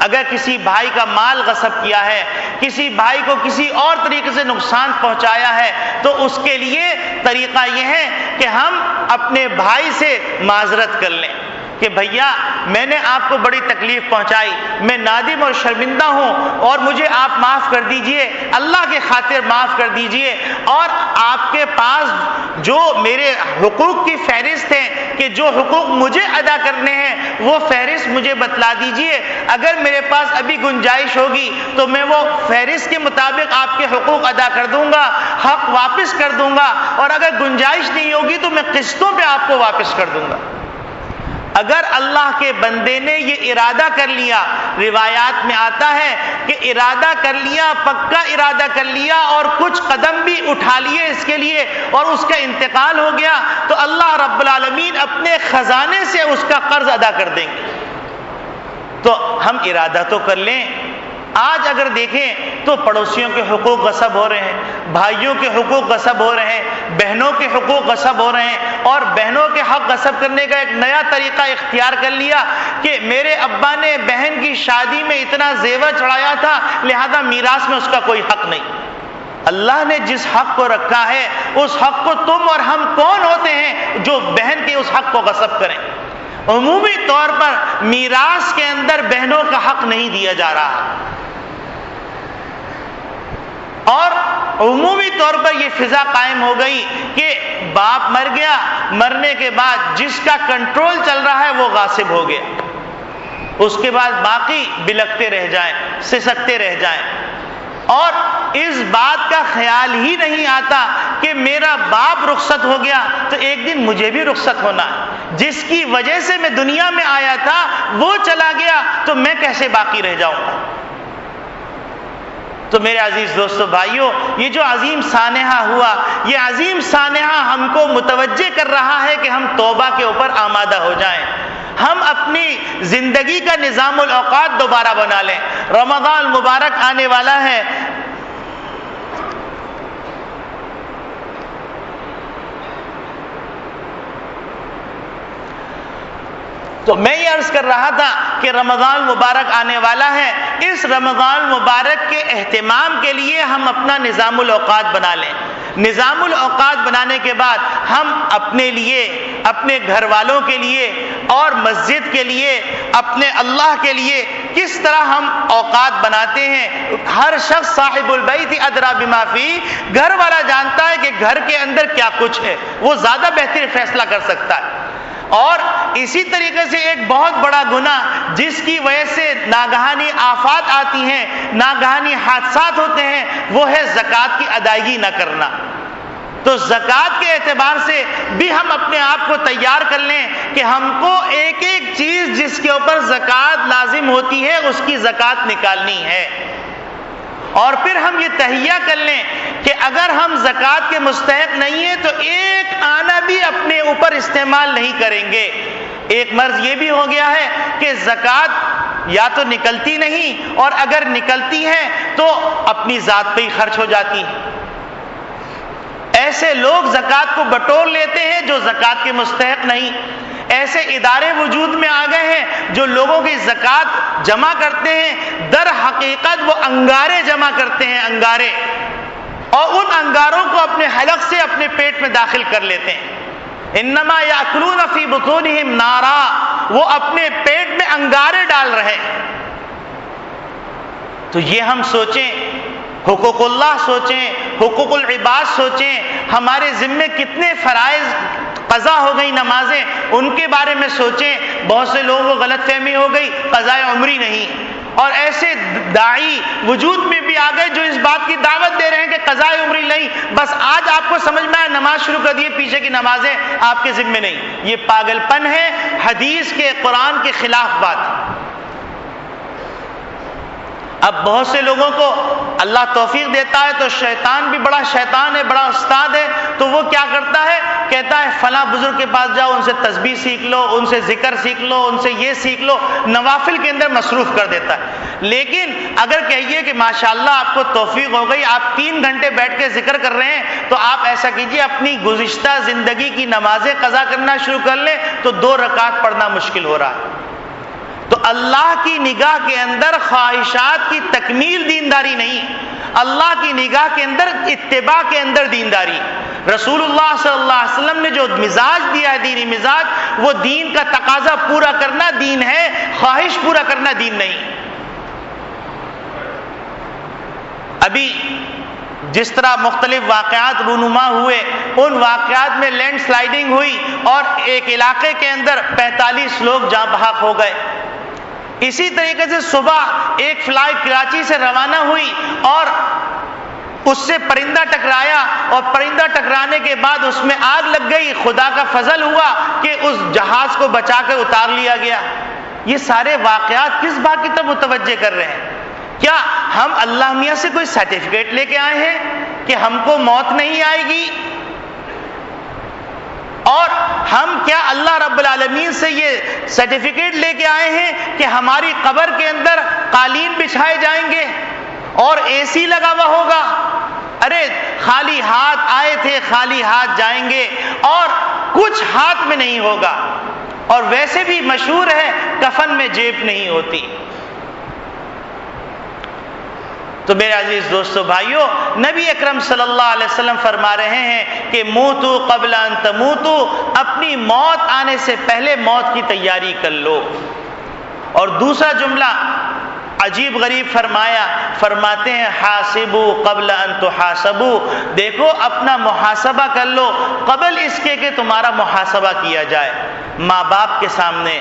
اگر کسی بھائی کا مال غصب کیا ہے، کسی بھائی کو کسی اور طریقے سے نقصان پہنچایا ہے، تو اس کے لیے طریقہ یہ ہے کہ ہم اپنے بھائی سے معذرت کر لیں کہ بھیا میں نے آپ کو بڑی تکلیف پہنچائی، میں نادم اور شرمندہ ہوں اور مجھے آپ معاف کر دیجئے، اللہ کے خاطر معاف کر دیجئے، اور آپ کے پاس جو میرے حقوق کی فہرست ہے کہ جو حقوق مجھے ادا کرنے ہیں وہ فہرست مجھے بتلا دیجئے، اگر میرے پاس ابھی گنجائش ہوگی تو میں وہ فہرست کے مطابق آپ کے حقوق ادا کر دوں گا، حق واپس کر دوں گا، اور اگر گنجائش نہیں ہوگی تو میں قسطوں پہ آپ کو واپس کر دوں گا۔ اگر اللہ کے بندے نے یہ ارادہ کر لیا، روایات میں آتا ہے کہ ارادہ کر لیا، پکا ارادہ کر لیا اور کچھ قدم بھی اٹھا لیے اس کے لیے اور اس کا انتقال ہو گیا، تو اللہ رب العالمین اپنے خزانے سے اس کا قرض ادا کر دیں گے۔ تو ہم ارادہ تو کر لیں۔ آج اگر دیکھیں تو پڑوسیوں کے حقوق غصب ہو رہے ہیں، بھائیوں کے حقوق غصب ہو رہے ہیں، بہنوں کے حقوق غصب ہو رہے ہیں، اور بہنوں کے حق غصب کرنے کا ایک نیا طریقہ اختیار کر لیا کہ میرے ابا نے بہن کی شادی میں اتنا زیور چڑھایا تھا لہذا میراث میں اس کا کوئی حق نہیں۔ اللہ نے جس حق کو رکھا ہے اس حق کو تم اور ہم کون ہوتے ہیں جو بہن کے اس حق کو غصب کریں؟ عمومی طور پر میراث کے اندر بہنوں کا حق نہیں دیا جا رہا، اور عمومی طور پر یہ فضا قائم ہو گئی کہ باپ مر گیا، مرنے کے بعد جس کا کنٹرول چل رہا ہے وہ غاصب ہو گیا، اس کے بعد باقی بلکتے رہ جائیں، سسکتے رہ جائیں، اور اس بات کا خیال ہی نہیں آتا کہ میرا باپ رخصت ہو گیا تو ایک دن مجھے بھی رخصت ہونا ہے، جس کی وجہ سے میں دنیا میں آیا تھا وہ چلا گیا تو میں کیسے باقی رہ جاؤں گا؟ تو میرے عزیز دوستو بھائیوں، یہ جو عظیم سانحہ ہوا، یہ عظیم سانحہ ہم کو متوجہ کر رہا ہے کہ ہم توبہ کے اوپر آمادہ ہو جائیں، ہم اپنی زندگی کا نظام الاوقات دوبارہ بنا لیں۔ رمضان مبارک آنے والا ہے، تو میں یہ عرض کر رہا تھا کہ رمضان مبارک آنے والا ہے، اس رمضان مبارک کے اہتمام کے لیے ہم اپنا نظام الاوقات بنا لیں۔ نظام الاوقات بنانے کے بعد ہم اپنے لیے، اپنے گھر والوں کے لیے اور مسجد کے لیے، اپنے اللہ کے لیے کس طرح ہم اوقات بناتے ہیں۔ ہر شخص صاحب البیت ادری بما فیہ، گھر والا جانتا ہے کہ گھر کے اندر کیا کچھ ہے، وہ زیادہ بہتر فیصلہ کر سکتا ہے۔ اور اسی طریقے سے ایک بہت بڑا گناہ جس کی وجہ سے ناگہانی آفات آتی ہیں، ناگہانی حادثات ہوتے ہیں، وہ ہے زکوٰۃ کی ادائیگی نہ کرنا۔ تو زکوٰۃ کے اعتبار سے بھی ہم اپنے آپ کو تیار کر لیں کہ ہم کو ایک ایک چیز جس کے اوپر زکوٰۃ لازم ہوتی ہے اس کی زکوٰۃ نکالنی ہے، اور پھر ہم یہ تہیہ کر لیں کہ اگر ہم زکوٰۃ کے مستحق نہیں ہیں تو ایک آنا بھی اپنے اوپر استعمال نہیں کریں گے۔ ایک مرض یہ بھی ہو گیا ہے کہ زکوٰۃ یا تو نکلتی نہیں، اور اگر نکلتی ہے تو اپنی ذات پہ ہی خرچ ہو جاتی ہے۔ ایسے لوگ زکوٰۃ کو بٹور لیتے ہیں جو زکوٰۃ کے مستحق نہیں۔ ایسے ادارے وجود میں آ گئے ہیں جو لوگوں کی زکوٰۃ جمع کرتے ہیں، در حقیقت وہ انگارے جمع کرتے ہیں، انگارے، اور ان انگاروں کو اپنے حلق سے اپنے پیٹ میں داخل کر لیتے ہیں۔ انما یاکلون فی بطونہم نارا، وہ اپنے پیٹ میں انگارے ڈال رہے ہیں۔ تو یہ ہم سوچیں، حقوق اللہ سوچیں، حقوق العباد سوچیں، ہمارے ذمے کتنے فرائض قضا ہو گئی نمازیں، ان کے بارے میں سوچیں۔ بہت سے لوگوں کو غلط فہمی ہو گئی، قضاء عمری نہیں، اور ایسے داعی وجود میں بھی آ گئے جو اس بات کی دعوت دے رہے ہیں کہ قضاء عمری نہیں، بس آج آپ کو سمجھ میں آئے نماز شروع کر دیے، پیچھے کی نمازیں آپ کے ذمے نہیں۔ یہ پاگل پن ہے، حدیث کے، قرآن کے خلاف بات ہے۔ اب بہت سے لوگوں کو اللہ توفیق دیتا ہے تو شیطان بھی بڑا شیطان ہے، بڑا استاد ہے، تو وہ کیا کرتا ہے، کہتا ہے فلاں بزرگ کے پاس جاؤ، ان سے تسبیح سیکھ لو، ان سے ذکر سیکھ لو، ان سے یہ سیکھ لو، نوافل کے اندر مصروف کر دیتا ہے۔ لیکن اگر کہیے کہ ماشاءاللہ آپ کو توفیق ہو گئی، آپ 3 گھنٹے بیٹھ کے ذکر کر رہے ہیں، تو آپ ایسا کیجئے اپنی گزشتہ زندگی کی نمازیں قضا کرنا شروع کر لیں، تو 2 رکعت پڑھنا مشکل ہو رہا ہے۔ تو اللہ کی نگاہ کے اندر خواہشات کی تکمیل دینداری نہیں، اللہ کی نگاہ کے اندر اتباع کے اندر دینداری۔ رسول اللہ صلی اللہ علیہ وسلم نے جو مزاج دیا ہے، دینی مزاج، وہ دین کا تقاضا پورا کرنا دین ہے، خواہش پورا کرنا دین نہیں۔ ابھی جس طرح مختلف واقعات رونما ہوئے، ان واقعات میں لینڈ سلائیڈنگ ہوئی اور ایک علاقے کے اندر 45 لوگ جاں بحق ہو گئے۔ اسی طریقے سے صبح ایک فلائٹ کراچی سے روانہ ہوئی اور اس سے پرندہ ٹکرایا، اور پرندہ ٹکرانے کے بعد اس میں آگ لگ گئی۔ خدا کا فضل ہوا کہ اس جہاز کو بچا کے اتار لیا گیا۔ یہ سارے واقعات کس بات کی طرف متوجہ کر رہے ہیں؟ کیا ہم اللہ میاں سے کوئی سرٹیفکیٹ لے کے آئے ہیں کہ ہم کو موت نہیں آئے گی؟ اور ہم کیا اللہ رب العالمین سے یہ سرٹیفکیٹ لے کے آئے ہیں کہ ہماری قبر کے اندر قالین بچھائے جائیں گے اور اے سی لگا ہوا ہوگا؟ ارے خالی ہاتھ آئے تھے، خالی ہاتھ جائیں گے، اور کچھ ہاتھ میں نہیں ہوگا۔ اور ویسے بھی مشہور ہے کفن میں جیب نہیں ہوتی۔ تو میرے عزیز دوستو بھائیو، نبی اکرم صلی اللہ علیہ وسلم فرما رہے ہیں کہ موتو قبل ان تموتو، اپنی موت آنے سے پہلے موت کی تیاری کر لو۔ اور دوسرا جملہ عجیب غریب فرماتے ہیں حاسبو قبل ان تحاسبو، دیکھو اپنا محاسبہ کر لو قبل اس کے کہ تمہارا محاسبہ کیا جائے۔ ماں باپ کے سامنے،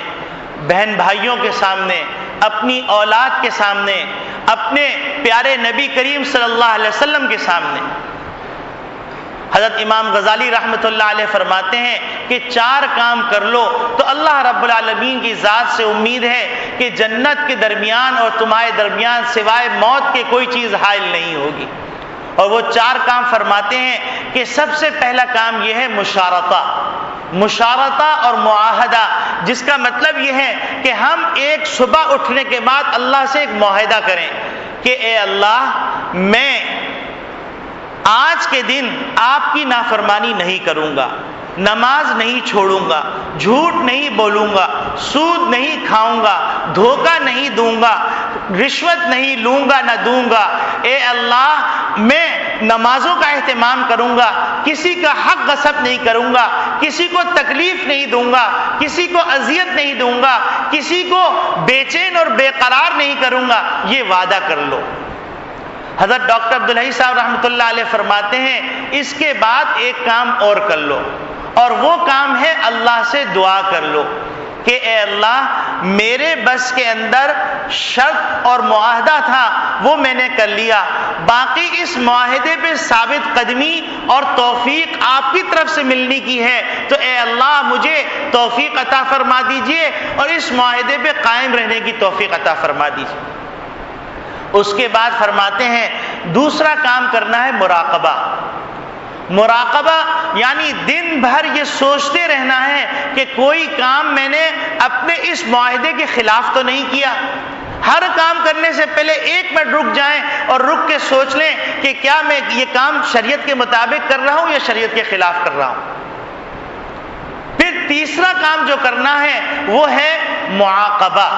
بہن بھائیوں کے سامنے، اپنی اولاد کے سامنے، اپنے پیارے نبی کریم صلی اللہ علیہ وسلم کے سامنے۔ حضرت امام غزالی رحمۃ اللہ علیہ فرماتے ہیں کہ 4 کام کر لو تو اللہ رب العالمین کی ذات سے امید ہے کہ جنت کے درمیان اور تمہارے درمیان سوائے موت کے کوئی چیز حائل نہیں ہوگی۔ اور وہ 4 کام فرماتے ہیں کہ سب سے پہلا کام یہ ہے مشارطہ اور معاہدہ، جس کا مطلب یہ ہے کہ ہم ایک صبح اٹھنے کے بعد اللہ سے ایک معاہدہ کریں کہ اے اللہ، میں آج کے دن آپ کی نافرمانی نہیں کروں گا، نماز نہیں چھوڑوں گا، جھوٹ نہیں بولوں گا، سود نہیں کھاؤں گا، دھوکہ نہیں دوں گا، رشوت نہیں لوں گا نہ دوں گا۔ اے اللہ، میں نمازوں کا اہتمام کروں گا، کسی کا حق غصب نہیں کروں گا، کسی کو تکلیف نہیں دوں گا، کسی کو اذیت نہیں دوں گا، کسی کو بے چین اور بے قرار نہیں کروں گا۔ یہ وعدہ کر لو۔ حضرت ڈاکٹر عبدالحی صاحب رحمۃ اللہ علیہ فرماتے ہیں اس کے بعد ایک کام اور کر لو، اور وہ کام ہے اللہ سے دعا کر لو کہ اے اللہ، میرے بس کے اندر شرط اور معاہدہ تھا وہ میں نے کر لیا، باقی اس معاہدے پہ ثابت قدمی اور توفیق آپ کی طرف سے ملنے کی ہے، تو اے اللہ مجھے توفیق عطا فرما دیجئے اور اس معاہدے پہ قائم رہنے کی توفیق عطا فرما دیجئے۔ اس کے بعد فرماتے ہیں دوسرا کام کرنا ہے مراقبہ، یعنی دن بھر یہ سوچتے رہنا ہے کہ کوئی کام میں نے اپنے اس معاہدے کے خلاف تو نہیں کیا۔ ہر کام کرنے سے پہلے 1 منٹ رک جائیں اور رک کے سوچ لیں کہ کیا میں یہ کام شریعت کے مطابق کر رہا ہوں یا شریعت کے خلاف کر رہا ہوں۔ پھر تیسرا کام جو کرنا ہے وہ ہے معاقبہ۔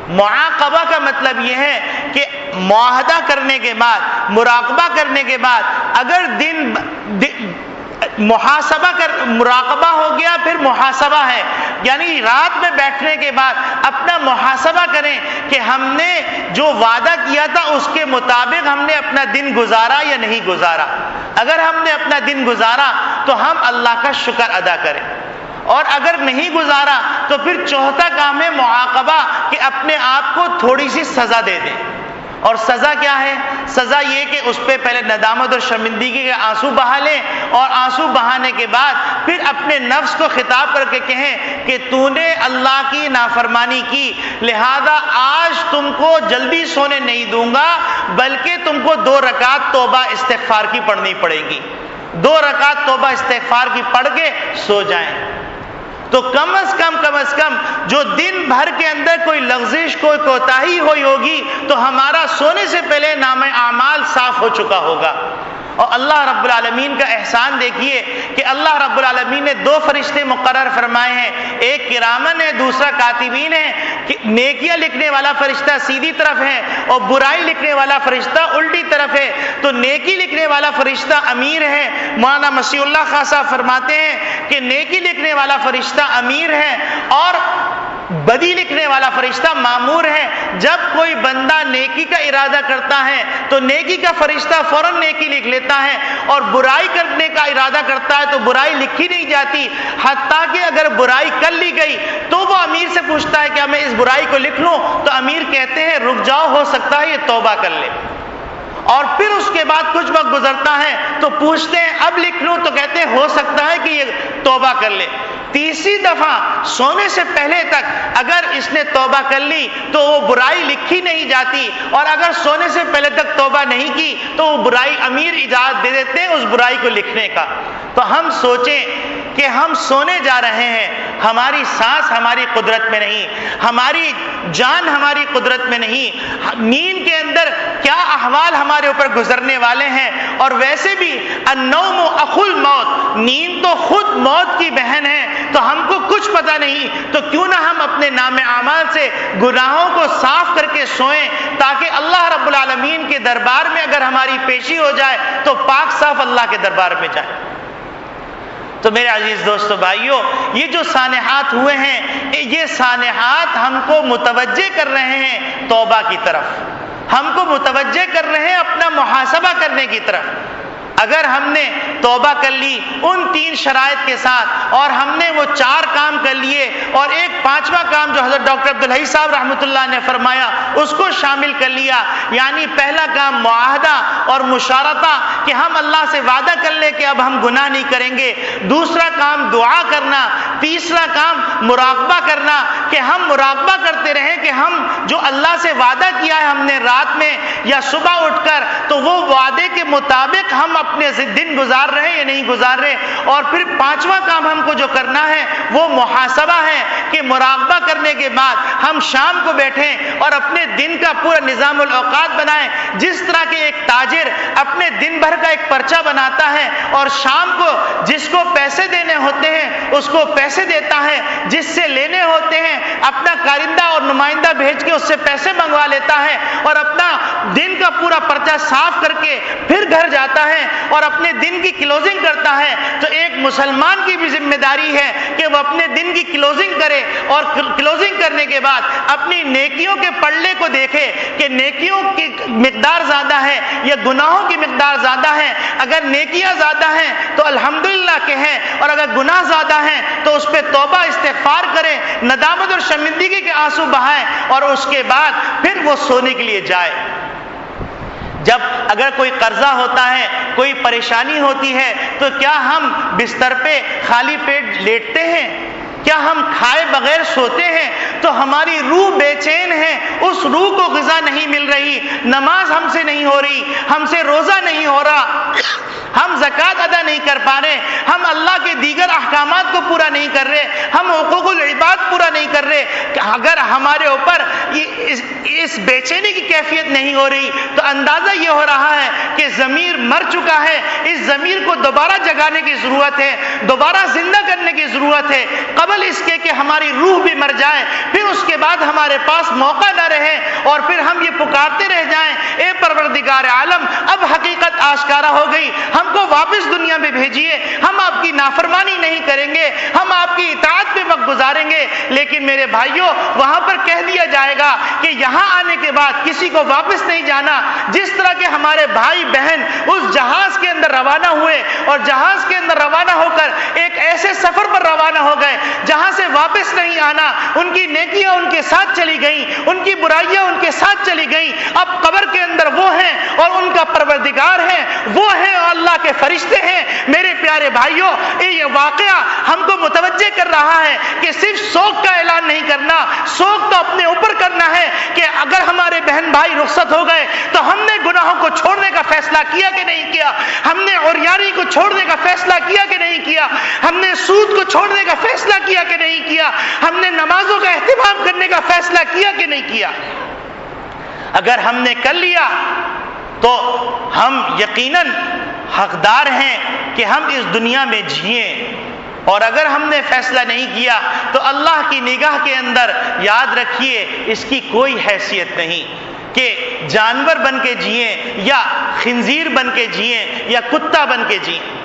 معاقبہ کا مطلب یہ ہے کہ معاہدہ کرنے کے بعد، مراقبہ کرنے کے بعد، اگر مراقبہ ہو گیا، پھر محاسبہ ہے، یعنی رات میں بیٹھنے کے بعد اپنا محاسبہ کریں کہ ہم نے جو وعدہ کیا تھا اس کے مطابق ہم نے اپنا دن گزارا یا نہیں گزارا۔ اگر ہم نے اپنا دن گزارا تو ہم اللہ کا شکر ادا کریں، اور اگر نہیں گزارا تو پھر چوتھا کام ہے معاقبہ، کہ اپنے آپ کو تھوڑی سی سزا دے دیں۔ اور سزا کیا ہے؟ سزا یہ کہ اس پہ پہلے ندامت اور شرمندگی کے آنسو بہا لیں، اور آنسو بہانے کے بعد پھر اپنے نفس کو خطاب کر کے کہیں کہ تو نے اللہ کی نافرمانی کی، لہذا آج تم کو جلدی سونے نہیں دوں گا، بلکہ تم کو 2 رکعت توبہ استغفار کی پڑھنی پڑے گی۔ 2 رکعت توبہ استغفار کی پڑھ کے سو جائیں۔ تو کم از کم جو دن بھر کے اندر کوئی لغزش، کوئی کوتاہی ہوئی ہوگی، تو ہمارا سونے سے پہلے نامہ اعمال صاف ہو چکا ہوگا۔ اور اللہ رب العالمین کا احسان دیکھیے کہ اللہ رب العالمین نے 2 فرشتے مقرر فرمائے ہیں، ایک کرامن ہے، دوسرا کاتبین ہے۔ کہ نیکیاں لکھنے والا فرشتہ سیدھی طرف ہے اور برائی لکھنے والا فرشتہ الٹی طرف ہے۔ تو نیکی لکھنے والا فرشتہ امیر ہے۔ مولانا مسیح اللہ خان صاحب فرماتے ہیں کہ نیکی لکھنے والا فرشتہ امیر ہے اور بدی لکھنے والا فرشتہ مامور ہے۔ جب کوئی بندہ نیکی کا ارادہ کرتا ہے تو نیکی کا فرشتہ فوراً نیکی لکھ لیتا ہے، اور برائی کرنے کا ارادہ کرتا ہے تو برائی لکھی نہیں جاتی، حتیٰ کہ اگر برائی کر لی گئی تو وہ امیر سے پوچھتا ہے کہ میں اس برائی کو لکھ لوں، تو امیر کہتے ہیں رک جاؤ، ہو سکتا ہے یہ توبہ کر لے۔ اور پھر اس کے بعد کچھ وقت گزرتا ہے تو پوچھتے ہیں اب لکھ لوں، تو کہتے ہیں ہو سکتا ہے کہ یہ توبہ کر لے۔ تیسری دفعہ سونے سے پہلے تک اگر اس نے توبہ کر لی تو وہ برائی لکھی نہیں جاتی، اور اگر سونے سے پہلے تک توبہ نہیں کی تو وہ برائی امیر اجازت دے دیتے ہیں اس برائی کو لکھنے کا۔ تو ہم سوچیں کہ ہم سونے جا رہے ہیں، ہماری سانس ہماری قدرت میں نہیں، ہماری جان ہماری قدرت میں نہیں، نیند کے اندر کیا احوال ہمارے اوپر گزرنے والے ہیں۔ اور ویسے بھی النوم اخو الموت، نیند تو خود موت کی بہن ہے، تو ہم کو کچھ پتہ نہیں، تو کیوں نہ ہم اپنے نام اعمال سے گناہوں کو صاف کر کے سوئیں، تاکہ اللہ رب العالمین کے دربار میں اگر ہماری پیشی ہو جائے تو پاک صاف اللہ کے دربار میں جائے۔ تو میرے عزیز دوستو بھائیو، یہ جو سانحات ہوئے ہیں، یہ سانحات ہم کو متوجہ کر رہے ہیں توبہ کی طرف، ہم کو متوجہ کر رہے ہیں اپنا محاسبہ کرنے کی طرف۔ اگر ہم نے توبہ کر لی ان 3 شرائط کے ساتھ، اور ہم نے وہ 4 کام کر لیے، اور ایک 5واں کام جو حضرت ڈاکٹر عبدالحی صاحب رحمۃ اللہ نے فرمایا اس کو شامل کر لیا، یعنی پہلا کام معاہدہ اور مشارطہ، کہ ہم اللہ سے وعدہ کر لیں کہ اب ہم گناہ نہیں کریں گے۔ دوسرا کام دعا کرنا۔ تیسرا کام مراقبہ کرنا، کہ ہم مراقبہ کرتے رہیں کہ ہم جو اللہ سے وعدہ کیا ہے ہم نے رات میں یا صبح اٹھ کر، تو وہ وعدے کے مطابق ہم اپنے دن گزار رہے ہیں یا نہیں گزار رہے۔ اور پھر 5واں کام ہم کو جو کرنا ہے وہ محاسبہ ہے، کہ مراقبہ کرنے کے بعد ہم شام کو بیٹھیں اور اپنے دن کا پورا نظام الاوقات بنائیں، جس طرح کہ ایک تاجر اپنے دن بھر کا ایک پرچہ بناتا ہے اور شام کو جس کو پیسے دینے ہوتے ہیں اس کو پیسے دیتا ہے، جس سے لینے ہوتے ہیں اپنا کارندہ اور نمائندہ بھیج کے اس سے پیسے منگوا لیتا ہے، اور اپنا دن کا پورا پرچہ صاف کر کے پھر گھر جاتا ہے اور اپنے دن کی کلوزنگ کرتا ہے۔ تو ایک مسلمان کی بھی ذمہ داری ہے کہ وہ اپنے دن کی کلوزنگ کرے، اور کلوزنگ کرنے کے بعد اپنی نیکیوں کے پلڑے کو دیکھے کہ نیکیوں کی مقدار زیادہ ہے یا گناہوں کی مقدار زیادہ ہے۔ اگر نیکیاں زیادہ ہیں تو الحمدللہ کہیں، اور اگر گناہ زیادہ ہیں تو اس پہ توبہ استغفار کریں، ندامت اور شرمندگی کے آنسو بہائیں، اور اس کے بعد پھر وہ سونے کے لیے جائے۔ جب اگر کوئی قرضہ ہوتا ہے، کوئی پریشانی ہوتی ہے، تو کیا ہم بستر پہ خالی پیٹ لیٹتے ہیں؟ کیا ہم کھائے بغیر سوتے ہیں تو ہماری روح بے چین ہے، اس روح کو غذا نہیں مل رہی، نماز ہم سے نہیں ہو رہی، ہم سے روزہ نہیں ہو رہا، ہم زکوٰۃ ادا نہیں کر پا رہے، ہم اللہ کے دیگر احکامات کو پورا نہیں کر رہے، ہم حقوق العباد پورا نہیں کر رہے۔ اگر ہمارے اوپر اس بے چینی کی کیفیت نہیں ہو رہی تو اندازہ یہ ہو رہا ہے کہ ضمیر مر چکا ہے، اس ضمیر کو دوبارہ جگانے کی ضرورت ہے، دوبارہ زندہ کرنے کی ضرورت ہے، قبل اس کے کہ ہماری روح بھی مر جائے، پھر اس کے بعد ہمارے پاس موقع نہ رہے اور پھر ہم یہ پکارتے رہ جائیں، اے پروردگار عالم اب حقیقت آشکارا ہو گئی، ہم کو واپس دنیا میں بھیجیے، ہم آپ کی نافرمانی نہیں کریں گے، ہم آپ کی اطاعت پہ وقت گزاریں گے۔ لیکن میرے بھائیوں، وہاں پر کہہ دیا جائے گا کہ یہاں آنے کے بعد کسی کو واپس نہیں جانا۔ جس طرح کے ہمارے بھائی بہن اس جہاز کے اندر روانہ ہوئے اور جہاز کے اندر روانہ ہو کر ایک ایسے سفر پر روانہ ہو گئے جہاں سے واپس نہیں آنا، ان کی نیکیاں ان کے ساتھ چلی گئیں، ان کی برائیاں ان کے ساتھ چلی گئیں، اب قبر کے اندر وہ ہیں اور ان کا پروردگار ہے، وہ ہیں اور اللہ کے فرشتے ہیں۔ میرے پیارے بھائیوں، یہ واقعہ ہم کو متوجہ کر رہا ہے کہ صرف سوگ کا اعلان نہیں کرنا، سوگ تو اپنے اوپر کرنا ہے کہ اگر ہمارے بہن بھائی رخصت ہو گئے تو ہم نے گناہوں کو چھوڑنے کا فیصلہ کیا کہ نہیں کیا، ہم نے عریانی کو چھوڑنے کا فیصلہ کیا کہ نہیں کیا، ہم نے سود کو چھوڑنے کا فیصلہ کیا کہ نہیں کیا، ہم نے نمازوں کا اہتمام کرنے کا فیصلہ کیا کہ نہیں کیا۔ اگر ہم نے کر لیا تو ہم یقیناً حقدار ہیں کہ ہم اس دنیا میں جئیں، اور اگر ہم نے فیصلہ نہیں کیا تو اللہ کی نگاہ کے اندر یاد رکھیے اس کی کوئی حیثیت نہیں کہ جانور بن کے جئیں یا خنزیر بن کے جئیں یا کتا بن کے جئیں۔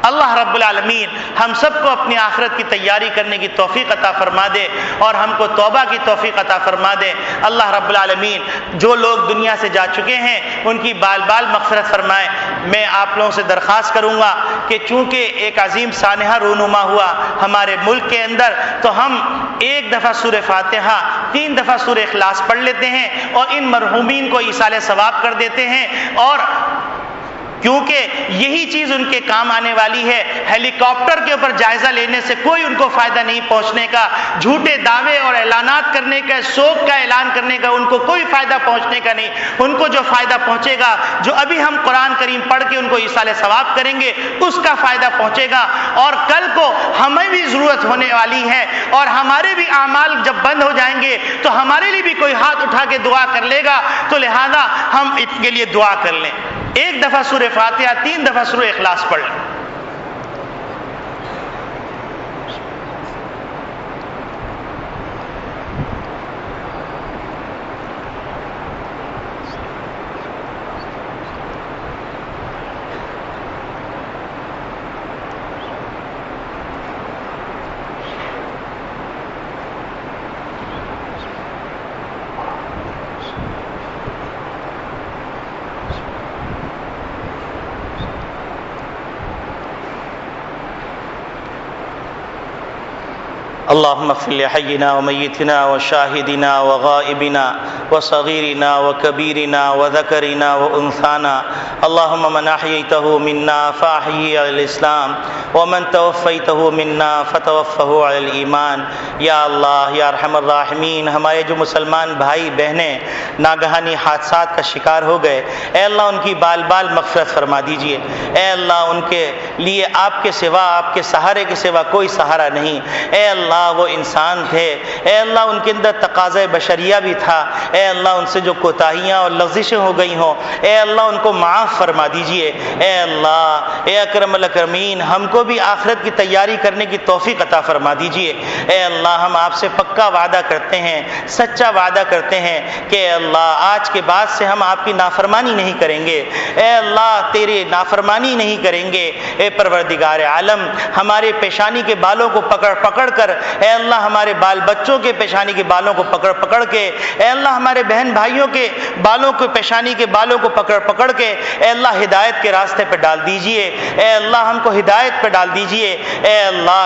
اللہ رب العالمین ہم سب کو اپنی آخرت کی تیاری کرنے کی توفیق عطا فرما دے اور ہم کو توبہ کی توفیق عطا فرما دے۔ اللہ رب العالمین جو لوگ دنیا سے جا چکے ہیں ان کی بال بال مغفرت فرمائے۔ میں آپ لوگوں سے درخواست کروں گا کہ چونکہ ایک عظیم سانحہ رونما ہوا ہمارے ملک کے اندر، تو ہم ایک دفعہ سورہ فاتحہ 3 دفعہ سورہ اخلاص پڑھ لیتے ہیں اور ان مرحومین کو ایصال ثواب کر دیتے ہیں، اور کیونکہ یہی چیز ان کے کام آنے والی ہے۔ ہیلی کاپٹر کے اوپر جائزہ لینے سے کوئی ان کو فائدہ نہیں پہنچنے کا، جھوٹے دعوے اور اعلانات کرنے کا، سوگ کا اعلان کرنے کا ان کو کوئی فائدہ پہنچنے کا نہیں۔ ان کو جو فائدہ پہنچے گا، جو ابھی ہم قرآن کریم پڑھ کے ان کو ایصال ثواب کریں گے، اس کا فائدہ پہنچے گا، اور کل کو ہمیں بھی ضرورت ہونے والی ہے، اور ہمارے بھی اعمال جب بند ہو جائیں گے تو ہمارے لیے بھی کوئی ہاتھ اٹھا کے دعا کر لے گا، تو لہذا ہم اس کے لیے دعا کر لیں۔ ایک دفعہ سورہ فاتحہ 3 دفعہ سورہ اخلاص پڑھ لیں۔ اللهم اغفر لحينا وميتنا وشاهدنا وغائبنا وصغيرنا وكبيرنا وذكرنا وأنثانا، اللهم من أحييته منا فأحيه على الإسلام ومن توفيته منا فتوفه على الإيمان۔ یا اللہ یا ارحم الراحمین، ہمارے جو مسلمان بھائی بہنیں ناگہانی حادثات کا شکار ہو گئے، اے اللہ ان کی بال بال مغفرت فرما دیجئے۔ اے اللہ ان کے لیے آپ کے سوا، آپ کے سہارے کے سوا کوئی سہارا نہیں۔ اے اللہ وہ انسان تھے، اے اللہ ان کے اندر تقاضۂ بشریہ بھی تھا، اے اللہ ان سے جو کوتاہیاں اور لغزشیں ہو گئی ہوں، اے اللہ ان کو معاف فرما دیجئے۔ اے اللہ اے اکرم الاکرمین، ہم کو بھی آخرت کی تیاری کرنے کی توفیق عطا فرما دیجئے۔ اے اللہ ہم آپ سے پکا وعدہ کرتے ہیں، سچا وعدہ کرتے ہیں کہ اے اللہ آج کے بعد سے ہم آپ کی نافرمانی نہیں کریں گے، اے اللہ تیرے نافرمانی نہیں کریں گے۔ اے پروردگار عالم، ہمارے پیشانی کے بالوں کو پکڑ پکڑ کر، اے اللہ ہمارے بال بچوں کے پیشانی کے بالوں کو پکڑ پکڑ کے، اے اللہ ہمارے بہن بھائیوں کے بالوں کو، پیشانی کے بالوں کو پکڑ پکڑ کے، اے اللہ ہدایت کے راستے پہ ڈال دیجئے، اے اللہ ہم کو ہدایت پہ ڈال دیجئے، اے اللہ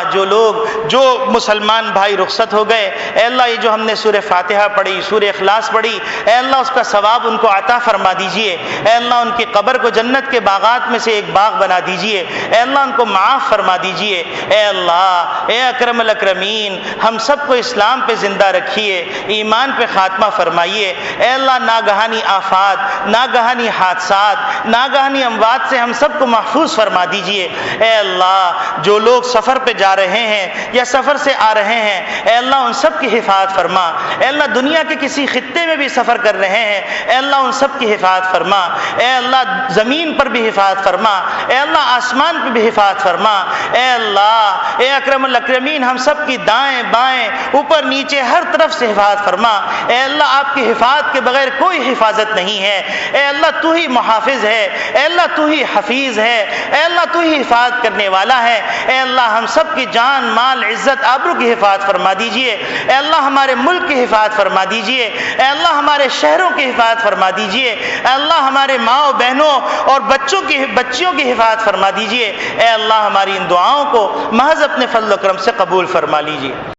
جو مسلمان بھائی رخصت ہو گئے، اے اللہ یہ جو ہم نے سورہ فاتحہ پڑھی، سورہ اخلاص پڑھی، اے اللہ اس کا ثواب ان کو عطا فرما دیجئے، اے اللہ ان کی قبر کو جنت کے باغات میں سے ایک باغ بنا دیجئے، اے اللہ ان کو معاف فرما دیجئے، اے اللہ اے اکرم الاکرمین ہم سب کو اسلام پہ زندہ رکھیے، ایمان پہ خاتمہ فرمائیے، اے اللہ ناگہانی آفات، ناگہانی حادثات، ناگہانی اموات سے ہم سب کو محفوظ فرما دیجئے، اے اللہ جو لوگ سفر پہ جا رہے ہیں یا سفر سے آ رہے ہیں، اے اللہ ان سب کی حفاظت فرما، اے اللہ دنیا کے کسی خطے میں بھی سفر کر رہے ہیں، اے اللہ ان سب کی حفاظت فرما، اے اللہ زمین پر بھی حفاظت فرما، اے اللہ آسمان پہ بھی حفاظت فرما، اے اللہ اے اکرم الاکرمین ہم سب کی دائیں بائیں اوپر نیچے ہر طرف سے حفاظت فرما، اے اللہ آپ کی حفاظت کے بغیر کوئی حفاظت نہیں ہے، اے اللہ تو ہی محافظ ہے، اے اللہ تو ہی حفیظ ہے، اے اللہ تو ہی حفاظت کرنے والا ہے، اے اللہ ہم سب کی جان مال عزت آبرو کی حفاظت فرما دیجئے، اے اللہ ہمارے ملک کی حفاظت فرما دیجئے، اے اللہ ہمارے شہروں کی حفاظت فرما دیجئے، اے اللہ ہمارے ماؤں بہنوں اور بچیوں کی حفاظت فرما دیجئے، اے اللہ ہماری ان دعاؤں کو محض اپنے فضل و کرم سے قبول فرما لیجئے۔